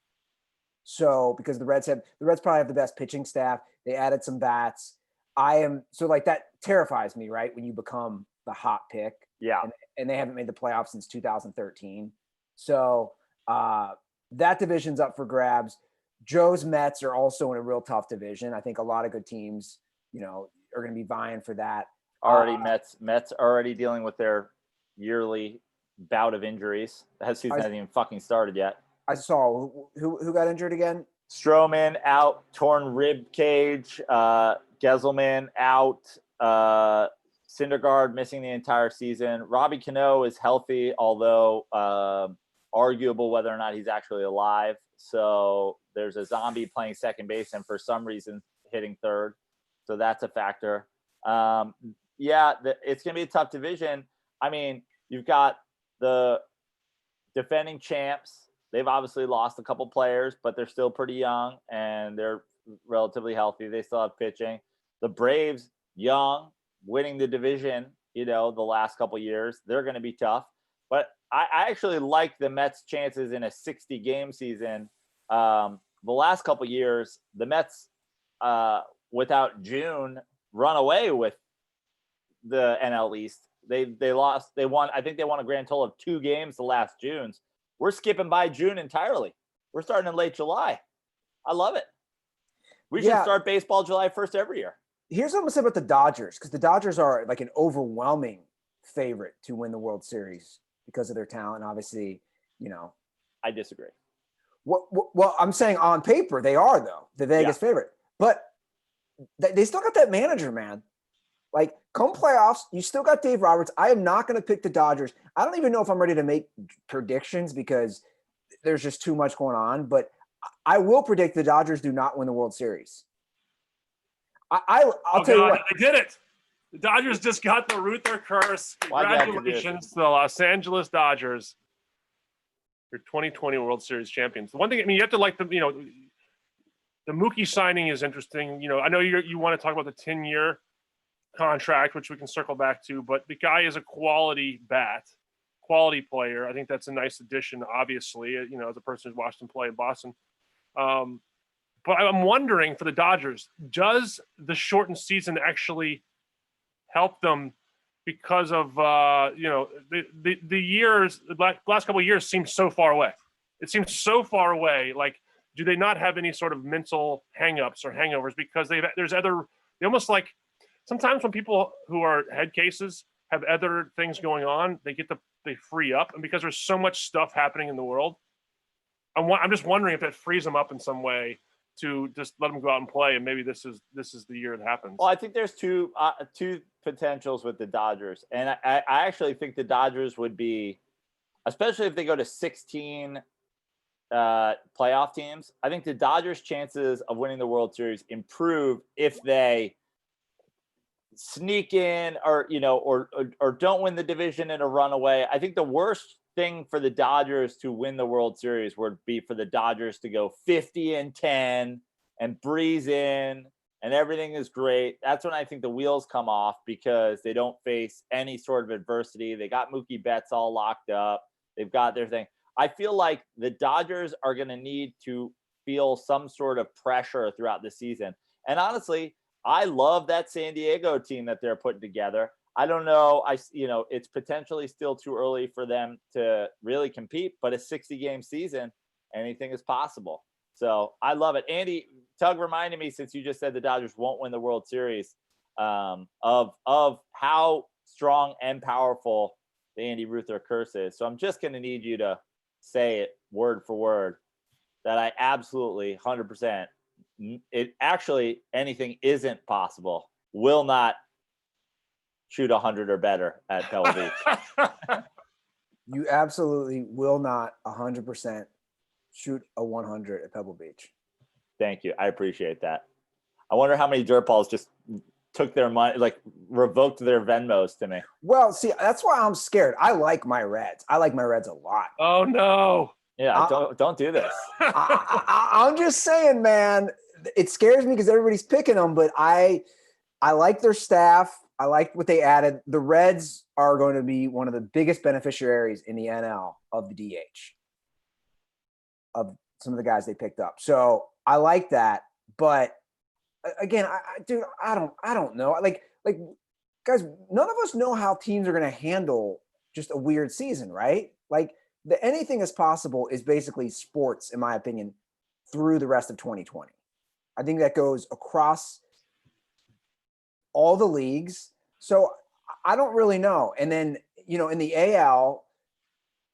So because the Reds probably have the best pitching staff. They added some bats. That terrifies me, right? When you become the hot pick. Yeah. And they haven't made the playoffs since 2013. So that division's up for grabs. Joe's Mets are also in a real tough division. I think a lot of good teams, are going to be vying for that. Mets already dealing with their yearly bout of injuries. That season hasn't even fucking started yet. I saw who got injured again. Stroman out, torn rib cage. Gesselman out. Syndergaard missing the entire season. Robbie Cano is healthy, although arguable whether or not he's actually alive. So there's a zombie playing second base and for some reason hitting third. So that's a factor. It's going to be a tough division. I mean, you've got the defending champs. They've obviously lost a couple players, but they're still pretty young and they're relatively healthy. They still have pitching. The Braves, young, winning the division, the last couple years. They're going to be tough. But I actually like the Mets' chances in a 60-game season. The last couple years, the Mets, without June, run away with the NL East. They won. I think they won a grand total of 2 games the last Junes. We're skipping by June entirely. We're starting in late July. I love it. We should start baseball July 1st every year. Here's what I'm going to say about the Dodgers, because the Dodgers are like an overwhelming favorite to win the World Series because of their talent. Obviously, I disagree. Well, I'm saying on paper they are, though, the Vegas favorite. But they still got that manager, man. Like, come playoffs, you still got Dave Roberts. I am not going to pick the Dodgers. I don't even know if I'm ready to make predictions because there's just too much going on. But I will predict the Dodgers do not win the World Series. I'll tell you what. They did it. The Dodgers just got the Ruther curse. Congratulations to the Los Angeles Dodgers. Your 2020 World Series champions. The one thing, you have to like the Mookie signing is interesting. I know you want to talk about the 10-year contract, which we can circle back to, but the guy is a quality player. I think that's a nice addition, obviously, as a person who's watched him play in Boston. But I'm wondering for the Dodgers, does the shortened season actually help them because of, the years, the last couple of years seem so far away. It seems so far away. Like, do they not have any sort of mental hangups or hangovers because they almost like sometimes when people who are head cases have other things going on, they free up. And because there's so much stuff happening in the world, I'm just wondering if that frees them up in some way to just let them go out and play, and maybe this is the year it happens. Well, I think there's two potentials with the Dodgers, and I actually think the Dodgers would be, especially if they go to 16 playoff teams. I think the Dodgers' chances of winning the World Series improve if they sneak in or don't win the division in a runaway. I think the worst thing for the Dodgers to win the World Series would be for the Dodgers to go 50-10 and breeze in and everything is great. That's when I think the wheels come off because they don't face any sort of adversity. They got Mookie Betts all locked up. They've got their thing. I feel like the Dodgers are going to need to feel some sort of pressure throughout the season. And honestly, I love that San Diego team that they're putting together. I don't know. It's potentially still too early for them to really compete, but a 60-game season, anything is possible. So I love it. Andy, Tug reminded me, since you just said the Dodgers won't win the World Series, of how strong and powerful the Andy Ruther curse is. So I'm just going to need you to say it word for word that I absolutely 100%. It actually, anything isn't possible, will not shoot 100 or better at Pebble Beach. You absolutely will not 100% shoot a 100 at Pebble Beach. Thank you. I appreciate that. I wonder how many dirt balls just took their money, like revoked their Venmos to me. Well, see, that's why I'm scared. I like my Reds. I like my Reds a lot. Oh no. Yeah, don't do this. I'm just saying, man, it scares me because everybody's picking them, but I like their staff. I like what they added. The Reds are going to be one of the biggest beneficiaries in the NL of the DH, of some of the guys they picked up. So I like that. But again, dude, I don't know. Like guys, none of us know how teams are going to handle just a weird season, right? Like anything is possible is basically sports, in my opinion, through the rest of 2020. I think that goes across all the leagues. So I don't really know. And then, in the AL,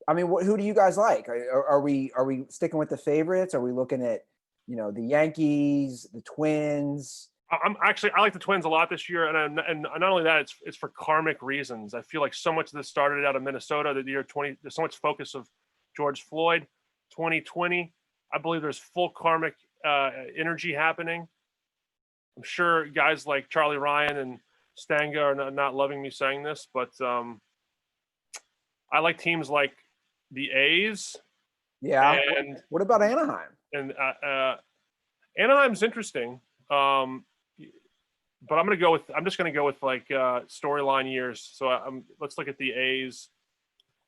I mean, who do you guys like? Are we sticking with the favorites? Are we looking at, the Yankees, the Twins? I like the Twins a lot this year, and not only that, it's for karmic reasons. I feel like so much of this started out of Minnesota. The year 20, there's so much focus of George Floyd. 2020, I believe there's full karmic energy happening. I'm sure guys like Charlie Ryan and Stanga are not loving me saying this, but I like teams like the A's. Yeah. And what about Anaheim? And Anaheim's interesting. But I'm just gonna go with like storyline years. So let's look at the A's.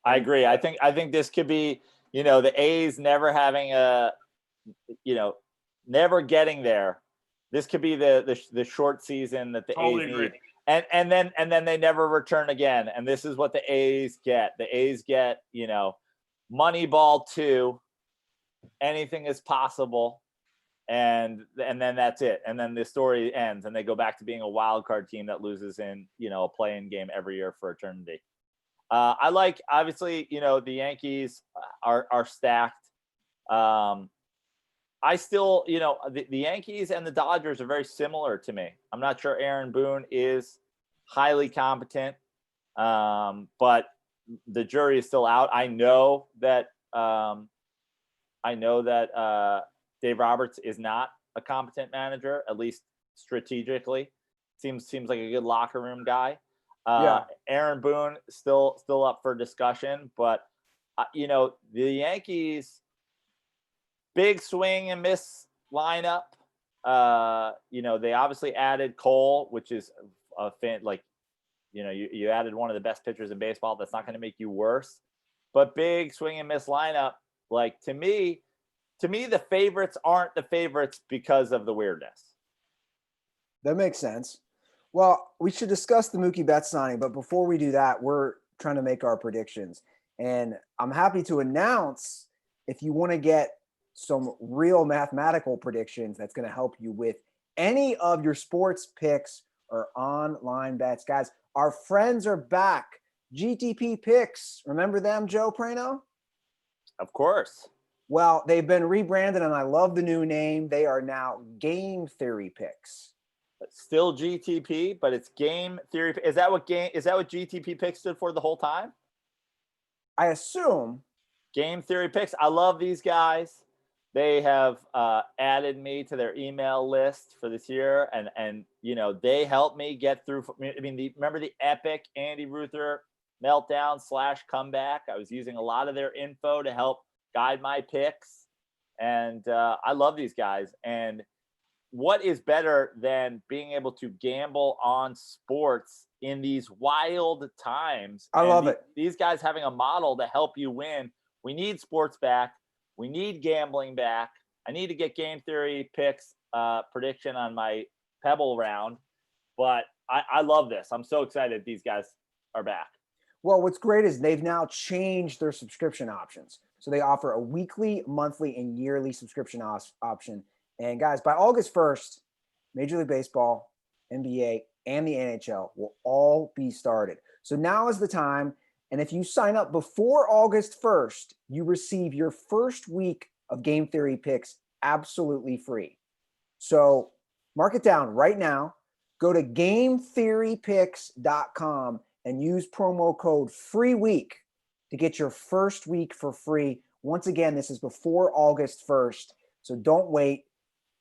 I agree. I think this could be, the A's never having never getting there. This could be the short season that the A's need. And then they never return again. And this is what the A's get. The A's get, Moneyball 2. Anything is possible. And then that's it. And then the story ends and they go back to being a wild card team that loses in, a play-in game every year for eternity. I like, obviously, the Yankees are stacked. I still, the Yankees and the Dodgers are very similar to me. I'm not sure Aaron Boone is highly competent, but the jury is still out. I know that Dave Roberts is not a competent manager, at least strategically. Seems like a good locker room guy. Aaron Boone still up for discussion, but the Yankees, big swing and miss lineup. They obviously added Cole, which is a fan, you added one of the best pitchers in baseball. That's not going to make you worse, but big swing and miss lineup. Like to me, the favorites aren't the favorites because of the weirdness. That makes sense. Well, we should discuss the Mookie Betts signing, but before we do that, we're trying to make our predictions. And I'm happy to announce, if you want to get some real mathematical predictions that's going to help you with any of your sports picks or online bets, guys, our friends are back. GTP Picks. Remember them, Joe Praino? Of course. Well, they've been rebranded, and I love the new name. They are now Game Theory Picks. Still GTP, but it's Game Theory. Is that what GTP Picks stood for the whole time? I assume. Game Theory Picks. I love these guys. They have added me to their email list for this year, and they helped me get through. I mean, remember the epic Andy Ruther meltdown / comeback? I was using a lot of their info to help guide my picks, and I love these guys. And what is better than being able to gamble on sports in these wild times? I love it. These guys having a model to help you win. We need sports back. We need gambling back. I need to get Game Theory Picks prediction on my Pebble round, but I love this. I'm so excited these guys are back. Well, what's great is they've now changed their subscription options. So they offer a weekly, monthly, and yearly subscription option. And guys, by August 1st, Major League Baseball, NBA, and the NHL will all be started. So now is the time. And if you sign up before August 1st, you receive your first week of Game Theory Picks absolutely free. So mark it down right now. Go to GameTheoryPicks.com and use promo code FREEWEEK to get your first week for free Once again, this is before August 1st. So don't wait.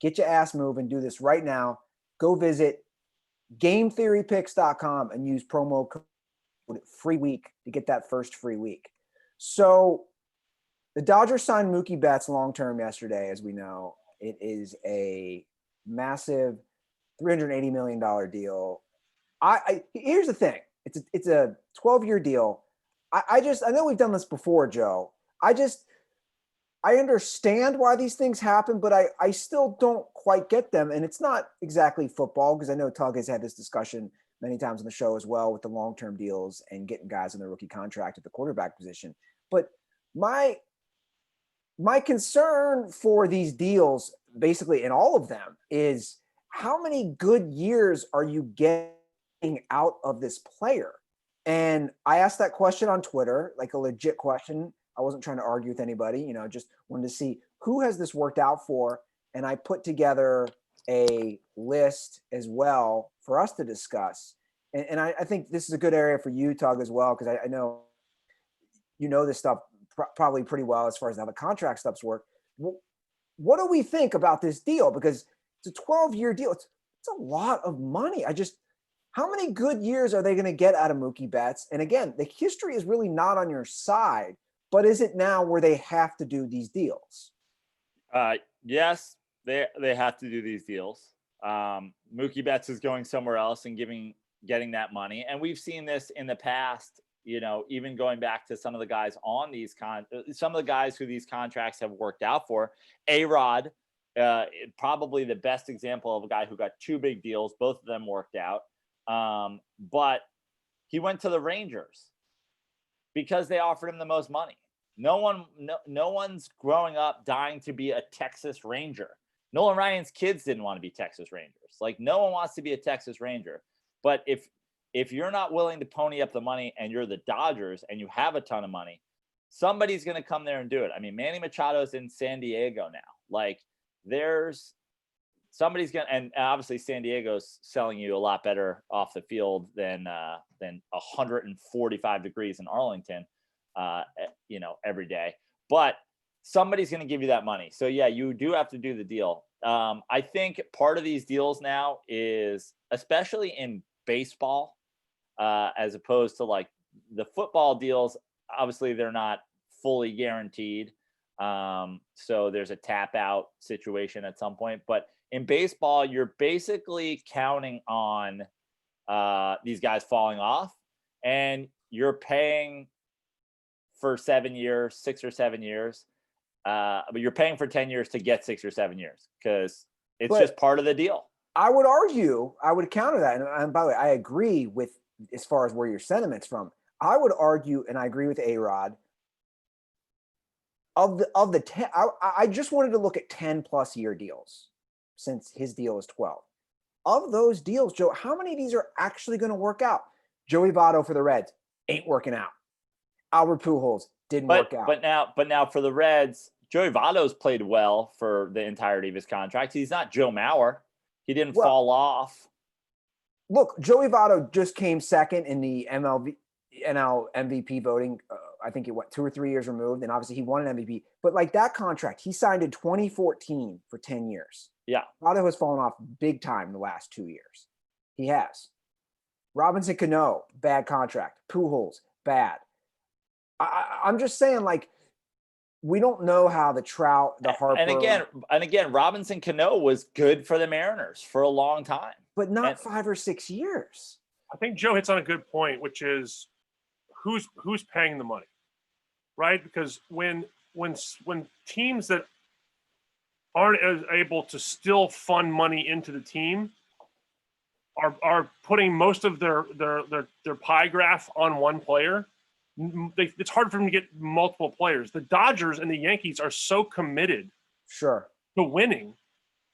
Get your ass moving. Do this right now. Go visit GameTheoryPicks.com and use promo code free week to get that first free week. So the Dodgers signed Mookie Betts long-term yesterday, as we know. It is a massive $380 million deal. Here's the thing. It's a 12-year deal. I know we've done this before, Joe. I understand why these things happen, but I still don't quite get them. And it's not exactly football, because I know Tug has had this discussion many times on the show as well with the long-term deals and getting guys in their rookie contract at the quarterback position. But my concern for these deals, basically in all of them, is how many good years are you getting out of this player? And I asked that question on Twitter, like a legit question. I wasn't trying to argue with anybody, just wanted to see who has this worked out for. And I put together a list as well for us to discuss. And I think this is a good area for you, Tug, as well, because I know this stuff probably pretty well as far as how the contract stuffs work. What do we think about this deal? Because it's a 12-year deal. It's a lot of money. How many good years are they going to get out of Mookie Betts? And again, the history is really not on your side, but is it now where they have to do these deals? Yes, they have to do these deals. Mookie Betts is going somewhere else and getting that money. And we've seen this in the past, even going back to some of the guys on some of the guys who these contracts have worked out for. A-Rod, probably the best example of a guy who got two big deals. Both of them worked out. But he went to the Rangers because they offered him the most money. No one's growing up dying to be a Texas Ranger. Nolan Ryan's kids didn't want to be Texas Rangers. Like, no one wants to be a Texas Ranger. But if you're not willing to pony up the money and you're the Dodgers and you have a ton of money, somebody's going to come there and do it. I mean, Manny Machado's in San Diego now. Like, somebody's going to, and obviously San Diego's selling you a lot better off the field than 145 degrees in Arlington, every day. But somebody's going to give you that money. So yeah, you do have to do the deal. I think part of these deals now is, especially in baseball, as opposed to like the football deals, obviously they're not fully guaranteed. So there's a tap out situation at some point, but in baseball, you're basically counting on these guys falling off, and you're paying for 7 years, 6 or 7 years. But you're paying for 10 years to get 6 or 7 years because it's just part of the deal. I would counter that. And by the way, I agree with, as far as where your sentiment's from, I would argue, and I agree with A-Rod, of the 10, I just wanted to look at 10 plus year deals since his deal is 12. Of those deals, Joe, how many of these are actually going to work out? Joey Votto for the Reds ain't working out. Albert Pujols didn't work out. But now for the Reds, Joey Votto's played well for the entirety of his contract. He's not Joe Mauer. He didn't fall off. Look, Joey Votto just came second in the NL MVP voting. I think it went 2 or 3 years removed, and obviously he won an MVP. But like that contract, he signed in 2014 for 10 years. Yeah. Votto has fallen off big time the last 2 years. He has. Robinson Cano, bad contract. Pujols, bad. I'm just saying, like, we don't know how the Trout, the Harper, and again, Robinson Cano was good for the Mariners for a long time, but not 5 or 6 years. I think Joe hits on a good point, which is who's paying the money, right? Because when teams that aren't as able to still fund money into the team are putting most of their pie graph on one player, it's hard for them to get multiple players. The Dodgers and the Yankees are so committed to winning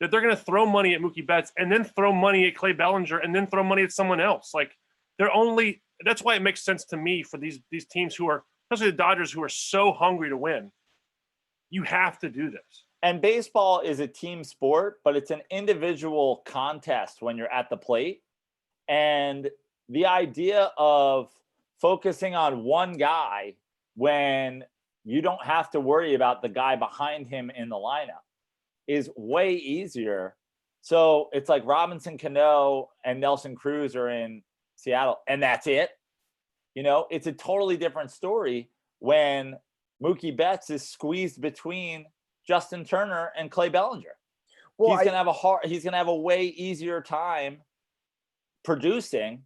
that they're going to throw money at Mookie Betts and then throw money at Clay Bellinger and then throw money at someone else. Like, that's why it makes sense to me for these teams who are, especially the Dodgers, who are so hungry to win. You have to do this. And baseball is a team sport, but it's an individual contest when you're at the plate. And the idea of focusing on one guy when you don't have to worry about the guy behind him in the lineup is way easier. So it's like Robinson Cano and Nelson Cruz are in Seattle, and that's it. You know, it's a totally different story when Mookie Betts is squeezed between Justin Turner and Clay Bellinger. Well, he's gonna have a way easier time producing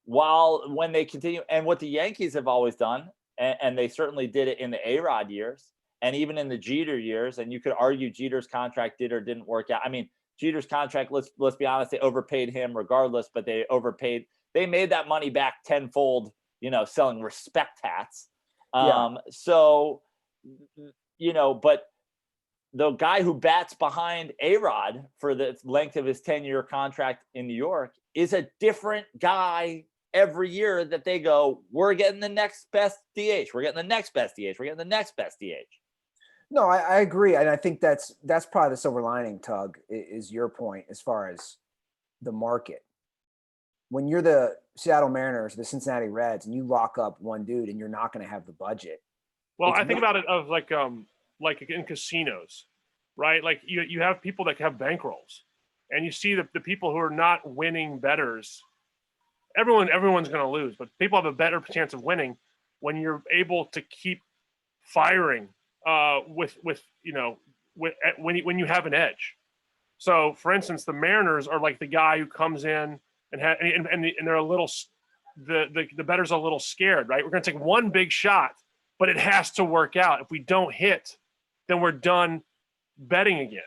when they continue. And what the Yankees have always done, and they certainly did it in the A-Rod years and even in the Jeter years, and you could argue Jeter's contract did or didn't work out. I mean, Jeter's contract, let's be honest, they overpaid him regardless, but they made that money back tenfold, you know, selling respect hats. So, you know, but the guy who bats behind A-Rod for the length of his 10-year contract in New York is a different guy every year that they go, we're getting the next best DH. We're getting the next best DH. We're getting the next best DH. No, I agree. And I think that's probably the silver lining, Tug, is your point as far as the market. When you're the Seattle Mariners, the Cincinnati Reds, and you lock up one dude and you're not going to have the budget. Well, I think about it of like in casinos, right? Like you have people that have bankrolls, and you see the people who are not winning bettors. Everyone's going to lose, but people have a better chance of winning when you're able to keep firing when you have an edge. So, for instance, the Mariners are like the guy who comes in and they're a little the bettor's a little scared, right? We're going to take one big shot, but it has to work out. If we don't hit, then we're done betting again.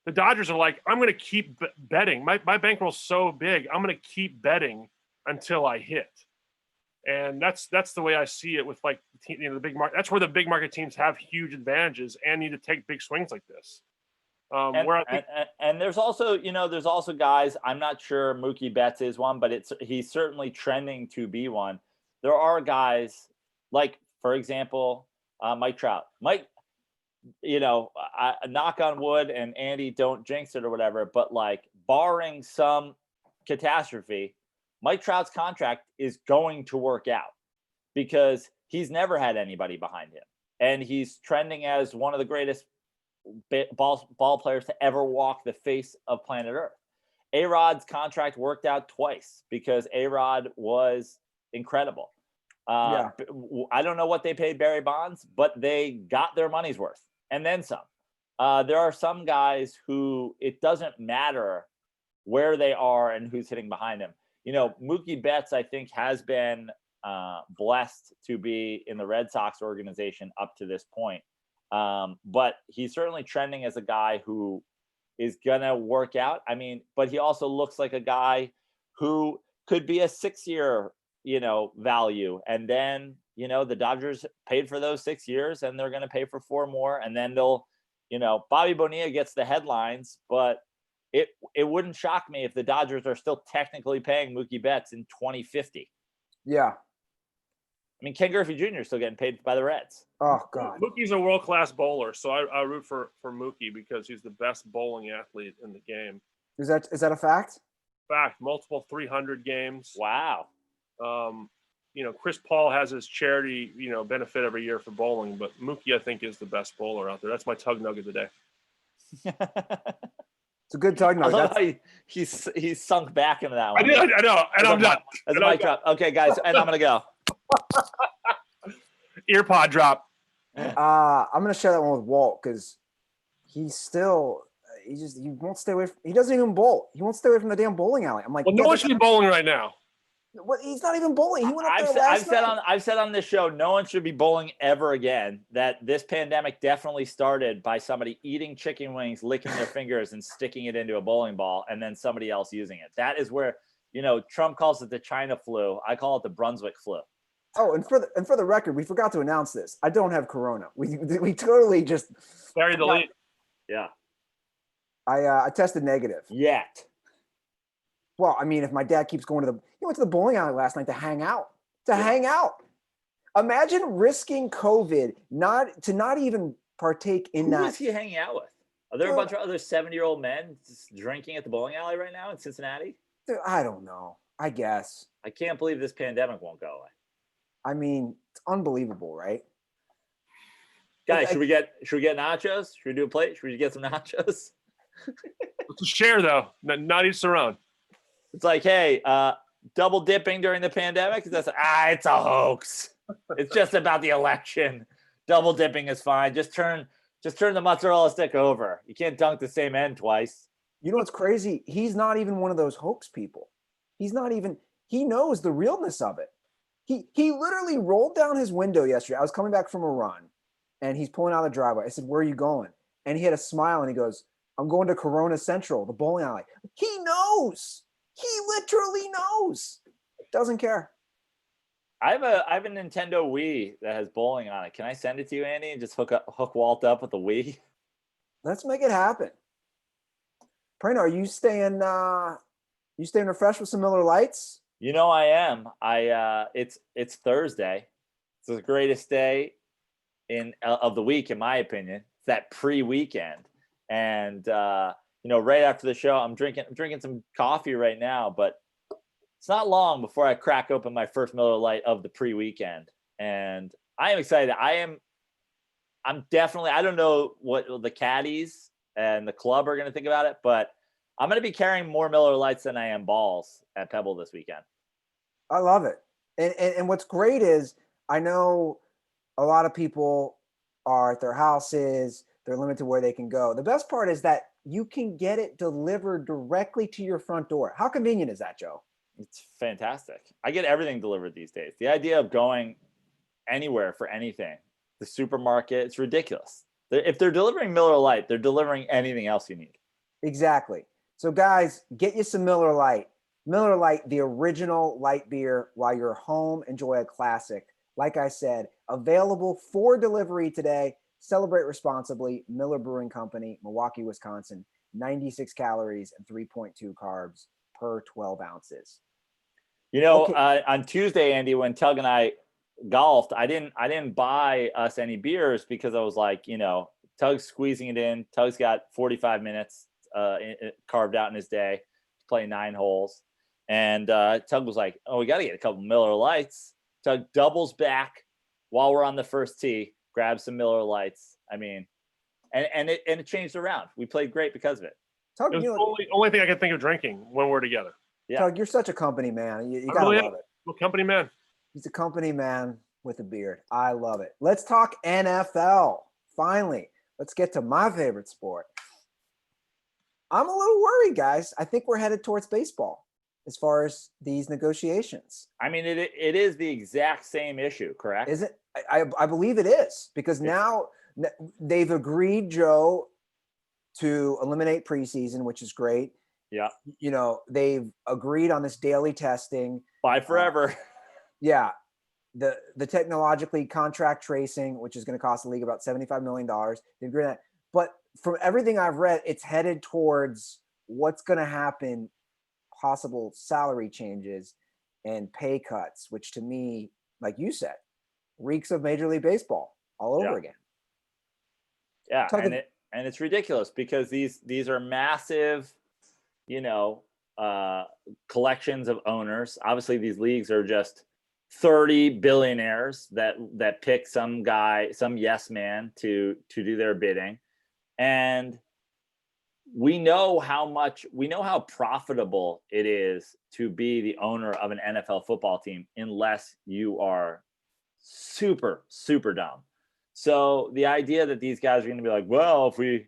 The Dodgers are like, I'm going to keep betting. My bankroll's so big, I'm going to keep betting until I hit. And that's the way I see it with like the big market. That's where the big market teams have huge advantages and need to take big swings like this. And there's also guys. I'm not sure Mookie Betts is one, but he's certainly trending to be one. There are guys like, for example, Mike Trout. Knock on wood, and Andy, don't jinx it or whatever. But like, barring some catastrophe, Mike Trout's contract is going to work out because he's never had anybody behind him, and he's trending as one of the greatest ball players to ever walk the face of planet Earth. A-Rod's contract worked out twice because A-Rod was incredible. I don't know what they paid Barry Bonds, but they got their money's worth and then some. There are some guys who it doesn't matter where they are and who's hitting behind them. You know, Mookie Betts, I think, has been blessed to be in the Red Sox organization up to this point. But he's certainly trending as a guy who is going to work out. I mean, but he also looks like a guy who could be a 6-year, value. And then, the Dodgers paid for those 6 years and they're going to pay for 4 more. And then they'll, Bobby Bonilla gets the headlines, but it wouldn't shock me if the Dodgers are still technically paying Mookie Betts in 2050. Yeah. I mean, Ken Griffey Jr. is still getting paid by the Reds. Oh, God. Mookie's a world-class bowler, so I root for Mookie because he's the best bowling athlete in the game. Is that a fact? Fact. Multiple 300 games. Wow. Chris Paul has his charity, benefit every year for bowling, but Mookie, I think, is the best bowler out there. That's my Tug Nugget today. It's a good Tug Nugget. He's sunk back into that one. I know, and I'm done. That's my cup. Okay, guys, and I'm going to go. Ear pod drop. I'm gonna share that one with Walt because he won't stay away he doesn't even bowl. He won't stay away from the damn bowling alley. I'm like, well, no one should be bowling right now. What? He's not even bowling. He went up there last night. I've said on this show, no one should be bowling ever again. That this pandemic definitely started by somebody eating chicken wings, licking their fingers, and sticking it into a bowling ball, and then somebody else using it. That is where Trump calls it the China flu. I call it the Brunswick flu. Oh, and for the record, we forgot to announce this. I don't have corona. We totally just buried the lead. Yeah. I tested negative. Yet. Well, I mean, if my dad keeps going he went to the bowling alley last night to hang out. Hang out. Imagine risking COVID not even partake in that. Who is he hanging out with? Are there a bunch of other 70-year-old men just drinking at the bowling alley right now in Cincinnati? Dude, I don't know. I guess. I can't believe this pandemic won't go away. I mean, it's unbelievable, right? Guys, should we get nachos? Should we do a plate? Should we get some nachos? It's a share though, not each their own. It's like, hey, double dipping during the pandemic? It's a hoax. It's just about the election. Double dipping is fine. Just turn the mozzarella stick over. You can't dunk the same end twice. You know what's crazy? He's not even one of those hoax people. He knows the realness of it. He literally rolled down his window yesterday. I was coming back from a run and he's pulling out of the driveway. I said, "Where are you going?" And he had a smile and he goes, "I'm going to Corona Central, the bowling alley." He knows. He literally knows. Doesn't care. I have a Nintendo Wii that has bowling on it. Can I send it to you, Andy, and just hook Walt up with the Wii? Let's make it happen. Praino, are you staying refreshed with some Miller Lights? You know I am. It's Thursday. It's the greatest day of the week, in my opinion. It's that pre-weekend, and right after the show, I'm drinking some coffee right now, but it's not long before I crack open my first Miller Lite of the pre-weekend, and I am excited. I'm definitely. I don't know what the caddies and the club are going to think about it, but I'm going to be carrying more Miller Lights than I am balls at Pebble this weekend. I love it. And what's great is I know a lot of people are at their houses. They're limited to where they can go. The best part is that you can get it delivered directly to your front door. How convenient is that, Joe? It's fantastic. I get everything delivered these days. The idea of going anywhere for anything, the supermarket, it's ridiculous. If they're delivering Miller Lite, they're delivering anything else you need. Exactly. So guys, get you some Miller Lite. Miller Lite, the original light beer while you're home. Enjoy a classic. Like I said, available for delivery today. Celebrate responsibly. Miller Brewing Company, Milwaukee, Wisconsin. 96 calories and 3.2 carbs per 12 ounces. On Tuesday, Andy, when Tug and I golfed, I didn't buy us any beers because I was like, Tug's squeezing it in. Tug's got 45 minutes carved out in his day to play 9 holes. And Tug was like, "Oh, we got to get a couple Miller Lights." Tug doubles back while we're on the first tee, grabs some Miller Lights. I mean, and it changed around. We played great because of it. Tug, It was the only thing I can think of drinking when we're together. Yeah. Tug, you're such a company man. You gotta love it. I'm a company man. He's a company man with a beard. I love it. Let's talk NFL. Finally, let's get to my favorite sport. I'm a little worried, guys. I think we're headed towards baseball as far as these negotiations. I mean, it is the exact same issue, correct? Is it? I believe it is, because now they've agreed, Joe, to eliminate preseason, which is great. Yeah. They've agreed on this daily testing. Bye forever. Yeah. The technologically contract tracing, which is going to cost the league about $75 million. They agree on that. But from everything I've read, it's headed towards what's going to happen, possible salary changes and pay cuts, which to me, like you said, reeks of Major League Baseball all over again. Yeah, and it's ridiculous because these are massive, collections of owners. Obviously, these leagues are just 30 billionaires that pick some guy, some yes man to do their bidding. And we know how profitable it is to be the owner of an NFL football team unless you are super, super dumb. So the idea that these guys are going to be like, well, if we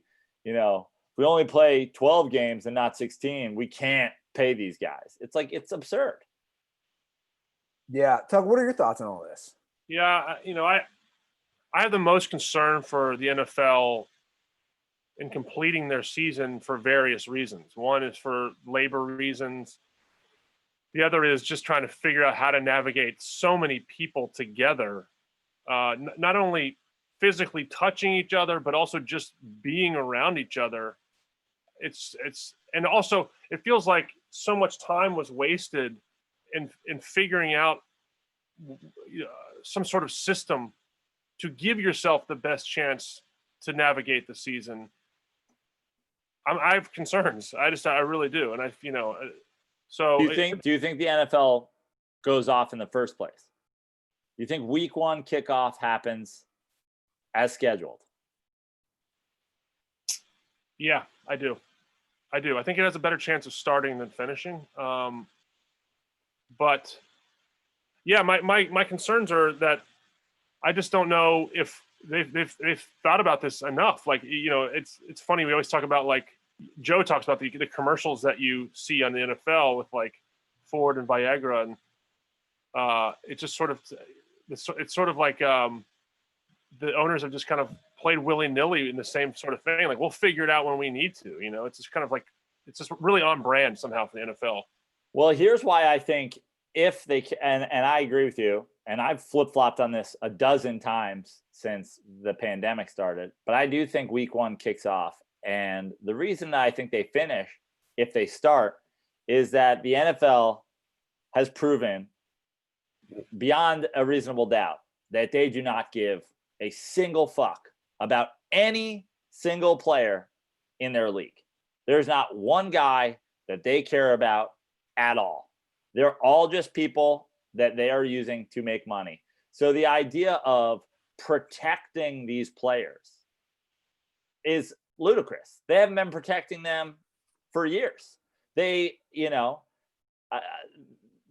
only play 12 games and not 16, we can't pay these guys. It's absurd. Yeah. Tug, what are your thoughts on all this? Yeah. I have the most concern for the NFL in completing their season for various reasons. One is for labor reasons. The other is just trying to figure out how to navigate so many people together, not only physically touching each other, but also just being around each other. And also it feels like so much time was wasted in figuring out some sort of system to give yourself the best chance to navigate the season. I have concerns. I really do. And so do you think the NFL goes off in the first place? Do you think week 1 kickoff happens as scheduled? Yeah, I do. I think it has a better chance of starting than finishing. But yeah, my concerns are that I just don't know if they've thought about this enough. Like, it's funny. We always talk about, like, Joe talks about the commercials that you see on the NFL with like Ford and Viagra, and it's just sort of like the owners have just kind of played willy-nilly in the same sort of thing. Like, we'll figure it out when we need to. It's just kind of like, it's just really on brand somehow for the NFL. Well, here's why I think if they can, and I agree with you, and I've flip-flopped on this a dozen times since the pandemic started, but I do think week 1 kicks off. And the reason that I think they finish if they start is that the NFL has proven beyond a reasonable doubt that they do not give a single fuck about any single player in their league. There's not one guy that they care about at all. They're all just people that they are using to make money. So the idea of protecting these players is ludicrous. They haven't been protecting them for years. They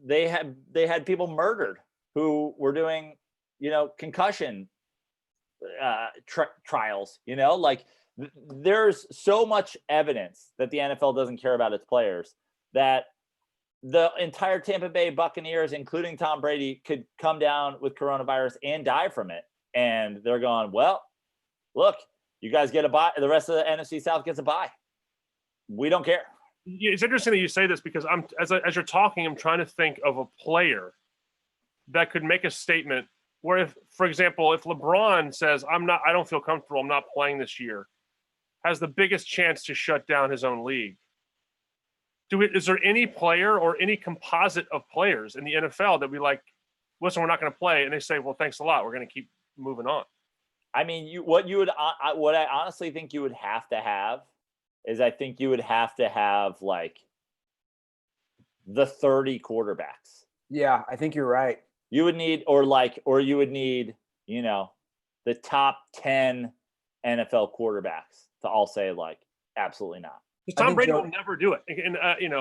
had people murdered who were doing, concussion trials. Like, there's so much evidence that the NFL doesn't care about its players that the entire Tampa Bay Buccaneers, including Tom Brady, could come down with coronavirus and die from it. And they're going, well, look, you guys get a bye. The rest of the NFC South gets a bye. We don't care. It's interesting that you say this, because as you're talking, I'm trying to think of a player that could make a statement where, if, for example, if LeBron says, I don't feel comfortable, I'm not playing this year, has the biggest chance to shut down his own league. Is there any player or any composite of players in the NFL that we like, listen, we're not going to play, and they say, well, thanks a lot, we're going to keep moving on? I mean, what I honestly think you would have to have is, I think you would have to have like the 30 quarterbacks. Yeah, I think you're right. You would need, or you would need, the top 10 NFL quarterbacks to all say, like, absolutely not. Tom Brady will never do it. And,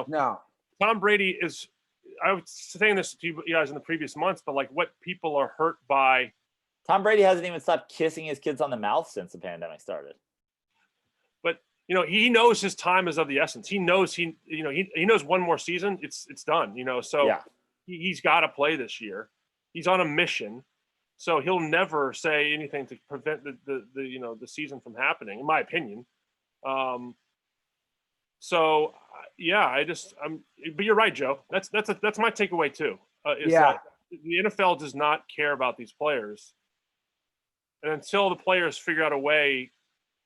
no. Tom Brady is, I was saying this to you guys in the previous months, but like, what people are hurt by. Tom Brady hasn't even stopped kissing his kids on the mouth since the pandemic started. But, he knows his time is of the essence. He knows he knows one more season, it's done, so yeah. He's got to play this year. He's on a mission. So he'll never say anything to prevent the season from happening, in my opinion. So yeah, but you're right, Joe. That's my takeaway too. That the NFL does not care about these players, and until the players figure out a way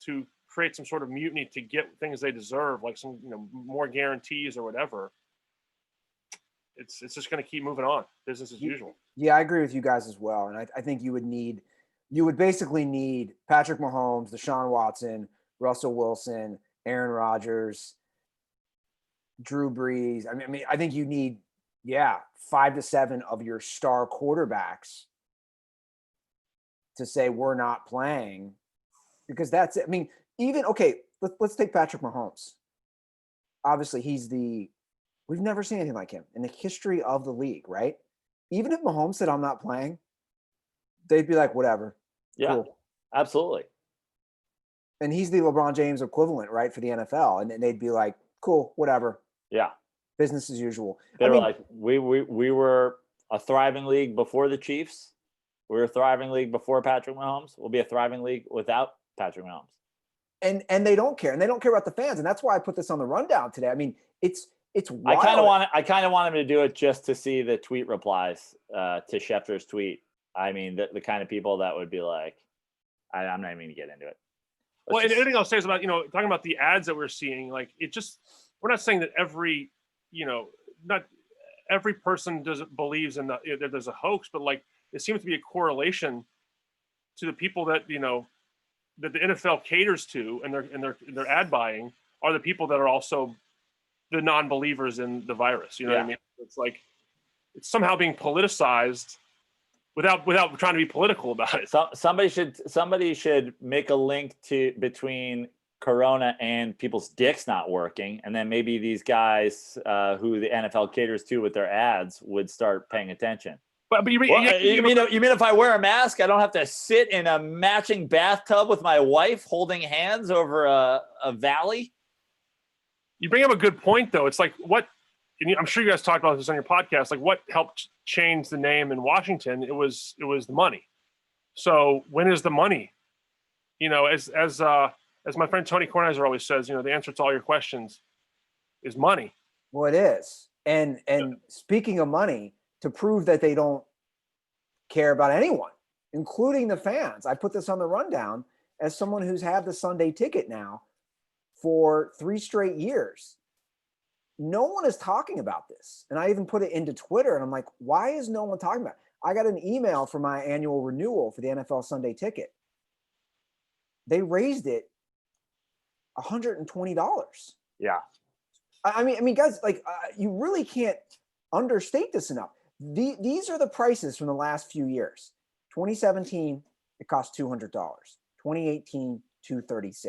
to create some sort of mutiny to get things they deserve, like some more guarantees or whatever, it's just going to keep moving on, business as usual. Yeah, I agree with you guys as well, and I think you would basically need Patrick Mahomes, Deshaun Watson, Russell Wilson, Aaron Rodgers, Drew Brees. I mean, I think you need, 5 to 7 of your star quarterbacks to say we're not playing, because that's it. I mean, let's take Patrick Mahomes. Obviously, we've never seen anything like him in the history of the league, right? Even if Mahomes said, I'm not playing, they'd be like, whatever. Yeah, cool. Absolutely. And he's the LeBron James equivalent, right, for the NFL. And they'd be like, cool, whatever. Yeah. Business as usual. They were like, we were a thriving league before the Chiefs. We were a thriving league before Patrick Mahomes. We'll be a thriving league without Patrick Mahomes. And they don't care. And they don't care about the fans. And that's why I put this on the rundown today. I mean, it's wild. I kind of want him to do it just to see the tweet replies to Schefter's tweet. I mean, the kind of people that would be like, I'm not even going to get into it. And anything I'll say is about, talking about the ads that we're seeing, like, we're not saying that not every person believes in that there's a hoax, but like, it seems to be a correlation to the people that, that the NFL caters to and their ad buying are the people that are also the non-believers in the virus. You know what I mean? It's like, it's somehow being politicized without trying to be political about it. Somebody should make a link between Corona and people's dicks not working, and then maybe these guys who the NFL caters to with their ads would start paying attention. But you mean if I wear a mask, I don't have to sit in a matching bathtub with my wife holding hands over a valley? You bring up a good point, though. It's like I'm sure you guys talked about this on your podcast. Like, what helped change the name in Washington? It was the money. So when is the money? As my friend Tony Kornheiser always says, the answer to all your questions is money. Well, it is. And speaking of money, to prove that they don't care about anyone, including the fans, I put this on the rundown as someone who's had the Sunday ticket now for 3 straight years. No one is talking about this. And I even put it into Twitter, and I'm like, why is no one talking about it? I got an email for my annual renewal for the NFL Sunday ticket. They raised it $120. Yeah. I mean, guys, you really can't understate this enough. These are the prices from the last few years. 2017, it cost $200. 2018, $236.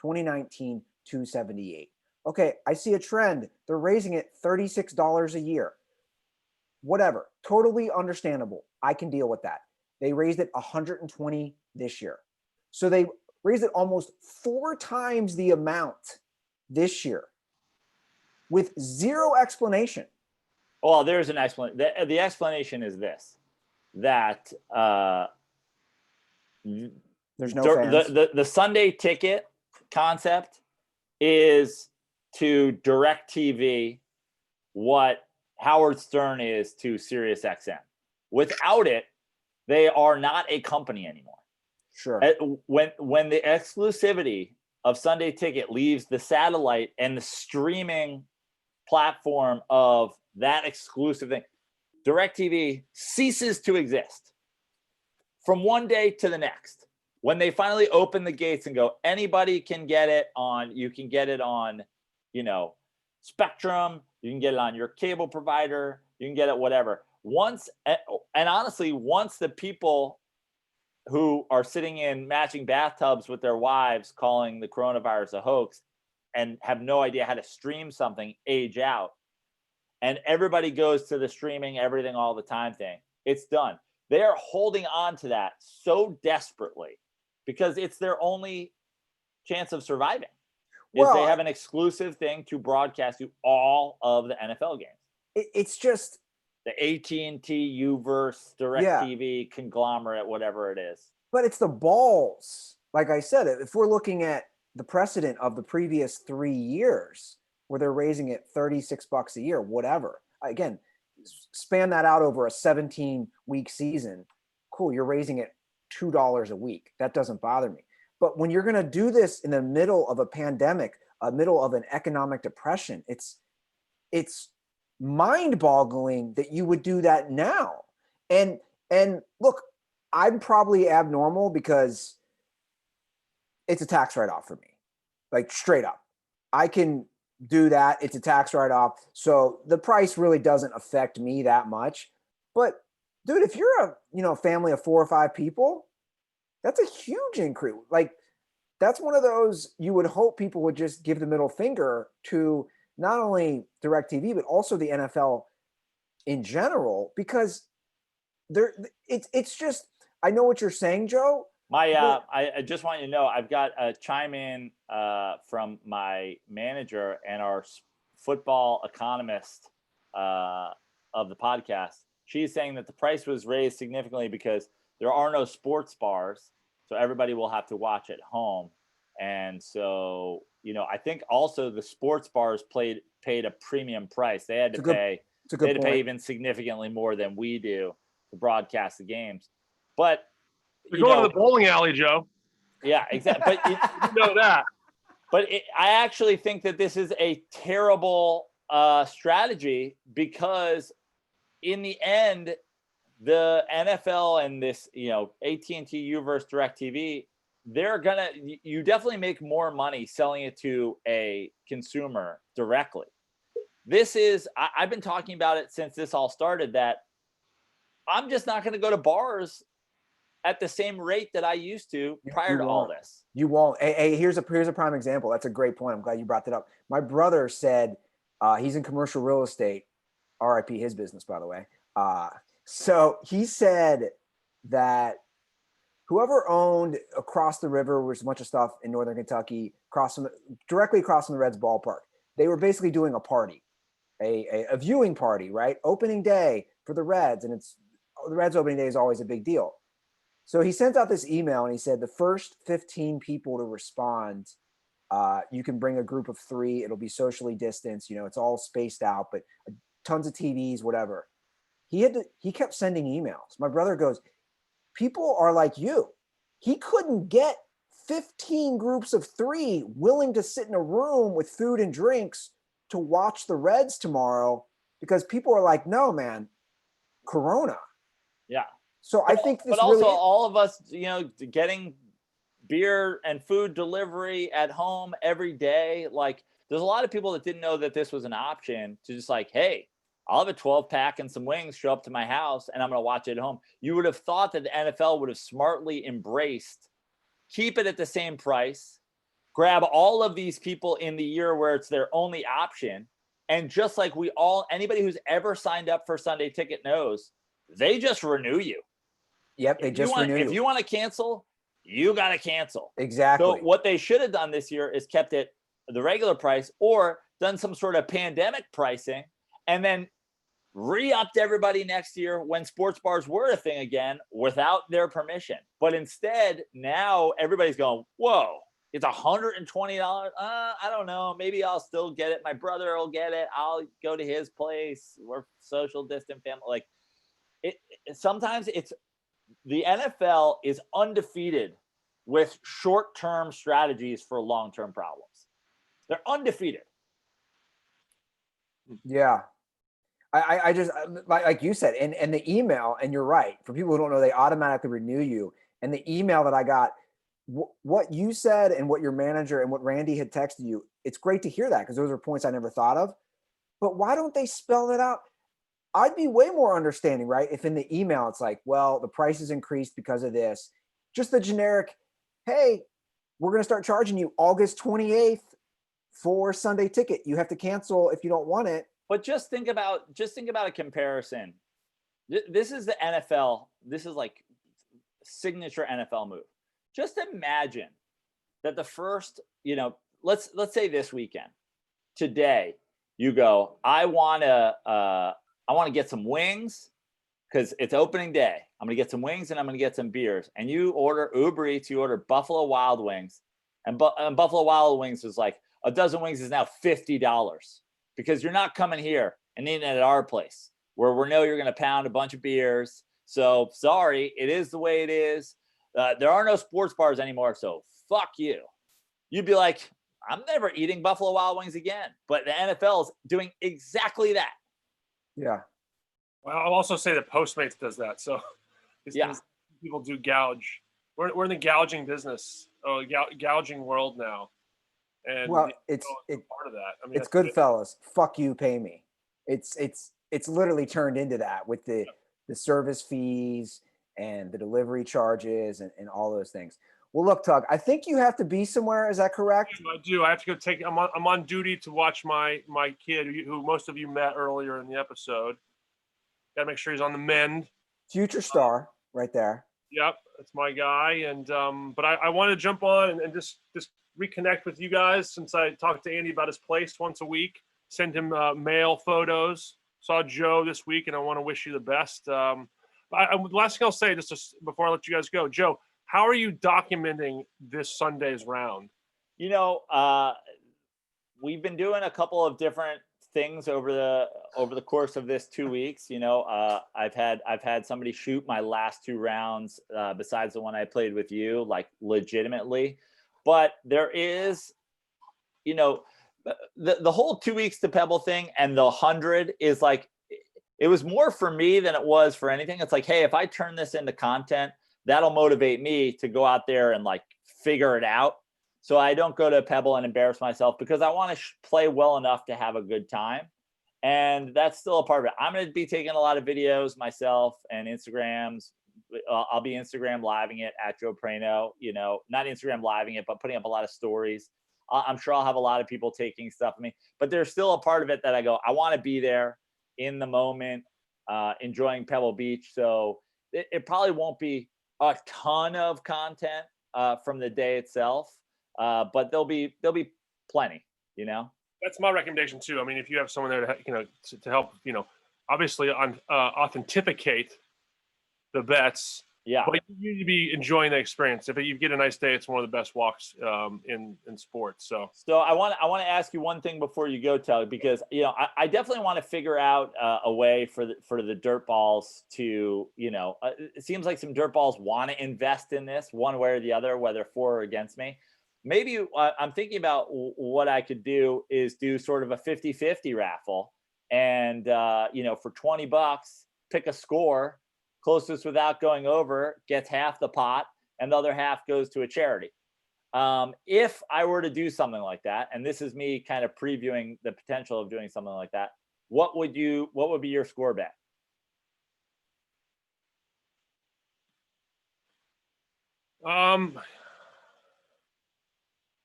2019, $278. Okay, I see a trend. They're raising it $36 a year. Whatever, totally understandable. I can deal with that. They raised it $120 this year. So they raised it almost 4 times the amount this year with zero explanation. Well, there's an explanation. The explanation is this, that there's no fans. The Sunday ticket concept is to DirecTV what Howard Stern is to SiriusXM. Without it, they are not a company anymore. Sure. When the exclusivity of Sunday Ticket leaves the satellite and the streaming platform of that exclusive thing, DirecTV ceases to exist from one day to the next. When they finally open the gates and go, anybody can get it on, you can get it on, Spectrum, you can get it on your cable provider, you can get it whatever. Once the people who are sitting in matching bathtubs with their wives calling the coronavirus a hoax and have no idea how to stream something age out, and everybody goes to the streaming everything all the time thing, it's done. They are holding on to that so desperately because it's their only chance of surviving. They have an exclusive thing to broadcast to all of the NFL games. It's just the AT&T, Uverse, DirecTV conglomerate, whatever it is. But it's the balls. Like I said, if we're looking at the precedent of the previous 3 years where they're raising it $36 a year, whatever. Again, span that out over a 17-week season. Cool, you're raising it $2 a week. That doesn't bother me. But when you're going to do this in the middle of a pandemic, middle of an economic depression, it's mind-boggling that you would do that now. And look, I'm probably abnormal because it's a tax write-off for me. Like straight up. I can do that. It's a tax write-off. So the price really doesn't affect me that much. But dude, if you're a family of 4 or 5 people, that's a huge increase. Like that's one of those you would hope people would just give the middle finger to not only DirecTV, but also the NFL in general, because it's just, I know what you're saying, Joe. I just want you to know, I've got a chime in from my manager and our football economist of the podcast. She's saying that the price was raised significantly because there are no sports bars, so everybody will have to watch at home. And so, I think also the sports bars paid a premium price. They had to pay even significantly more than we do to broadcast the games. But you're going to the bowling alley, Joe. Yeah, exactly. But you know that. But I actually think that this is a terrible strategy because in the end, the NFL and this, AT&T, Uverse, DirecTV, you definitely make more money selling it to a consumer directly. I've been talking about it since this all started, that I'm just not going to go to bars at the same rate that I used to prior to all this. You won't. Hey, here's a prime example. That's a great point. I'm glad you brought that up. My brother said he's in commercial real estate. RIP his business, by the way. So he said that whoever owned across the river, was a bunch of stuff in northern Kentucky, directly across from the Reds ballpark, they were basically doing a party, a viewing party, right? Opening day for the Reds, and the Reds opening day is always a big deal. So he sent out this email and he said the first 15 people to respond, you can bring a group of 3. It'll be socially distanced. It's all spaced out, but tons of TVs, whatever. He kept sending emails. My brother goes, people are like you. He couldn't get 15 groups of 3 willing to sit in a room with food and drinks to watch the Reds tomorrow because people are like, no, man, Corona. Yeah. So I think this but also really all of us, getting beer and food delivery at home every day. Like, there's a lot of people that didn't know that this was an option to just like, hey, I'll have a 12-pack and some wings, show up to my house, and I'm going to watch it at home. You would have thought that the NFL would have smartly embraced, keep it at the same price, grab all of these people in the year where it's their only option. And just like anybody who's ever signed up for Sunday Ticket knows, they just renew you. Yep, they just renew you. If you want to cancel, you got to cancel. Exactly. So what they should have done this year is kept it the regular price or done some sort of pandemic pricing and then re-upped everybody next year when sports bars were a thing again without their permission. But instead, now everybody's going, whoa, it's $120. I don't know. Maybe I'll still get it. My brother will get it. I'll go to his place. We're social distant family. Like sometimes the NFL is undefeated with short-term strategies for long-term problems. They're undefeated. Yeah. I just, like you said, and the email, and you're right. For people who don't know, they automatically renew you. And the email that I got, what you said and what your manager and what Randy had texted you, it's great to hear that because those are points I never thought of. But why don't they spell it out? I'd be way more understanding, right? If in the email it's like, well, the price is increased because of this. Just the generic, hey, we're going to start charging you August 28th for Sunday Ticket. You have to cancel if you don't want it. But just think about a comparison. This is the NFL. This is like signature NFL move. Just imagine that the first, let's say this weekend, today, you go, I want to get some wings because it's opening day. I'm going to get some wings and I'm going to get some beers. And you order Uber Eats, you order Buffalo Wild Wings. And Buffalo Wild Wings is like, a dozen wings is now $50 because you're not coming here and eating it at our place where we know you're going to pound a bunch of beers. So sorry, it is the way it is. There are no sports bars anymore. So fuck you. You'd be like, I'm never eating Buffalo Wild Wings again. But the NFL is doing exactly that. Yeah. Well, I'll also say that Postmates does that. So yeah, people do gouge. We're in the gouging business, gouging world now. And well, it's part of that. I mean, it's Goodfellas. Fuck you, pay me. It's literally turned into that with the service fees and the delivery charges and all those things. Well, look, Tug, I think you have to be somewhere. Is that correct? I do. I have to go I'm on duty to watch my kid, who most of you met earlier in the episode. Got to make sure he's on the mend. Future star, right there. Yep, that's my guy. And but I want to jump on and just reconnect with you guys since I talked to Andy about his place once a week. Send him mail photos. Saw Joe this week, and I want to wish you the best. The last thing I'll say, just before I let you guys go, Joe, how are you documenting this Sunday's round? We've been doing a couple of different things over the course of this 2 weeks. I've had somebody shoot my last 2 rounds besides the one I played with you, like legitimately. But there is, the whole 2 weeks to Pebble thing and the 100 is like, it was more for me than it was for anything. It's like, hey, if I turn this into content, that'll motivate me to go out there and like figure it out. So I don't go to Pebble and embarrass myself because I want to play well enough to have a good time. And that's still a part of it. I'm going to be taking a lot of videos myself and Instagrams. I'll be Instagram living it at Joe Praino, not Instagram living it, but putting up a lot of stories. I'm sure I'll have a lot of people taking stuff of me, but there's still a part of it that I go, I want to be there in the moment, enjoying Pebble Beach. So it probably won't be a ton of content from the day itself, but there'll be plenty, That's my recommendation too. I mean, if you have someone there to help, obviously authenticate the bets. Yeah. But you need to be enjoying the experience. If you get a nice day, it's one of the best walks in sports. So I want to ask you one thing before you go, Tug, because I definitely want to figure out a way for the dirt balls to it seems like some dirt balls want to invest in this one way or the other, whether for or against me. Maybe I'm thinking about what I could do is do sort of a 50-50 raffle, and for $20, pick a score. Closest without going over gets half the pot, and the other half goes to a charity. If I were to do something like that, and this is me kind of previewing the potential of doing something like that, what would be your score bet?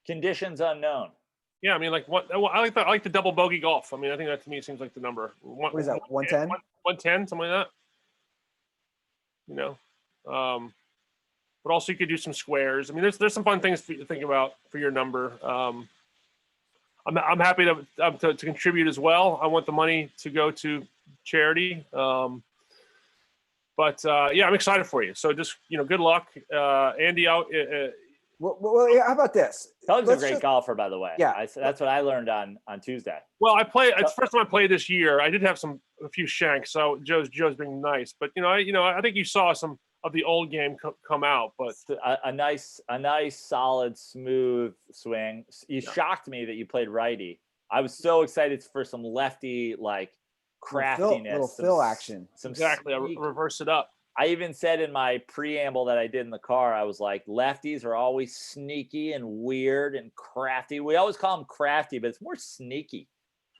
Conditions unknown. Yeah, I mean, I like the double bogey golf. I mean, I think that to me seems like the number. What is that? 110? 110, something like that. But also you could do some squares. I mean, there's some fun things to think about for your number. I'm happy to contribute as well. I want the money to go to charity. I'm excited for you. So just good luck, Andy. Out. Well, how about this? Tug's a great golfer, by the way. Yeah, that's what I learned on Tuesday. Well, it's the first time I played this year. I did have a few shanks, so Joe's being nice. But I think you saw some of the old game come out. But a nice, solid, smooth swing. You shocked me that you played righty. I was so excited for some lefty craftiness, little fill action. Exactly, I reverse it up. I even said in my preamble that I did in the car, I was like, lefties are always sneaky and weird and crafty. We always call them crafty, but it's more sneaky.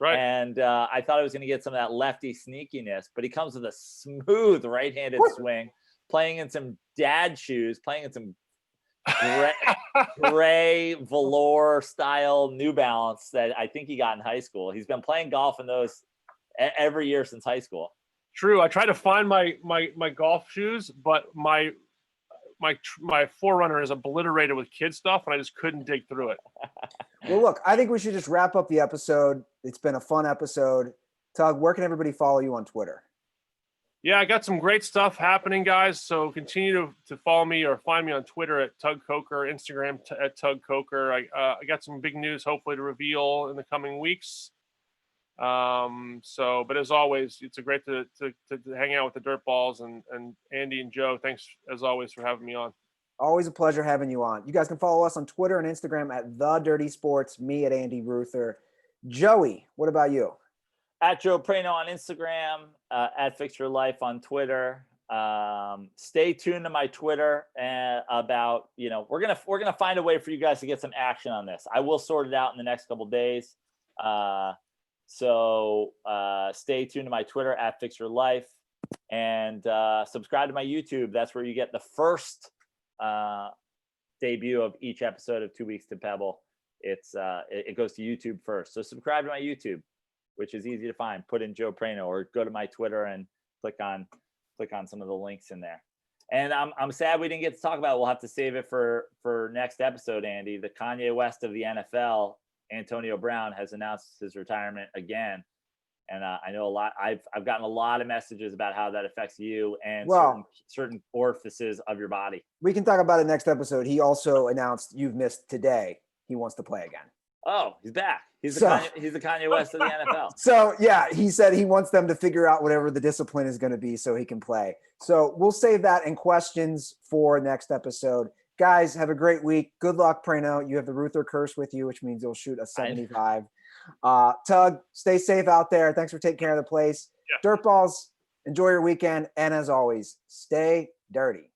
Right. And I thought I was going to get some of that lefty sneakiness, but he comes with a smooth right-handed swing, playing in some dad shoes, playing in some gray velour style New Balance that I think he got in high school. He's been playing golf in those every year since high school. True. I tried to find my golf shoes, but my Forerunner is obliterated with kid stuff, and I just couldn't dig through it. Well, look, I think we should just wrap up the episode. It's been a fun episode. Tug, where can everybody follow you on Twitter? Yeah, I got some great stuff happening, guys. So continue to follow me or find me on Twitter at Tug Coker, Instagram at Tug Coker. I got some big news hopefully to reveal in the coming weeks. But as always, it's a great to hang out with the Dirt Balls and Andy and Joe. Thanks as always for having me on. Always a pleasure having you on. You guys can follow us on Twitter and Instagram at The Dirty Sports, me at Andy Ruther. Joey, what about you? At Joe Praino on Instagram, at Fix Your Life on Twitter. Stay tuned to my Twitter and about, we're gonna find a way for you guys to get some action on this. I will sort it out in the next couple of days. So stay tuned to my Twitter at Fix Your Life and subscribe to my YouTube. That's where you get the first debut of each episode of 2 Weeks to Pebble. It goes to YouTube first. So subscribe to my YouTube, which is easy to find. Put in Joe Praino or go to my Twitter and click on some of the links in there. And I'm sad we didn't get to talk about it. We'll have to save it for next episode, Andy. The Kanye West of the NFL, Antonio Brown, has announced his retirement again. And I know a lot. I've gotten a lot of messages about how that affects you and certain orifices of your body. We can talk about it next episode. He also announced you've missed today. He wants to play again. Oh, he's back. He's the Kanye West of the NFL. So yeah, he said he wants them to figure out whatever the discipline is going to be so he can play. So we'll save that and questions for next episode. Guys, have a great week. Good luck, Praino. You have the Ruther curse with you, which means you'll shoot a 75. Tug, stay safe out there. Thanks for taking care of the place. Yeah. Dirt Balls, enjoy your weekend. And as always, stay dirty.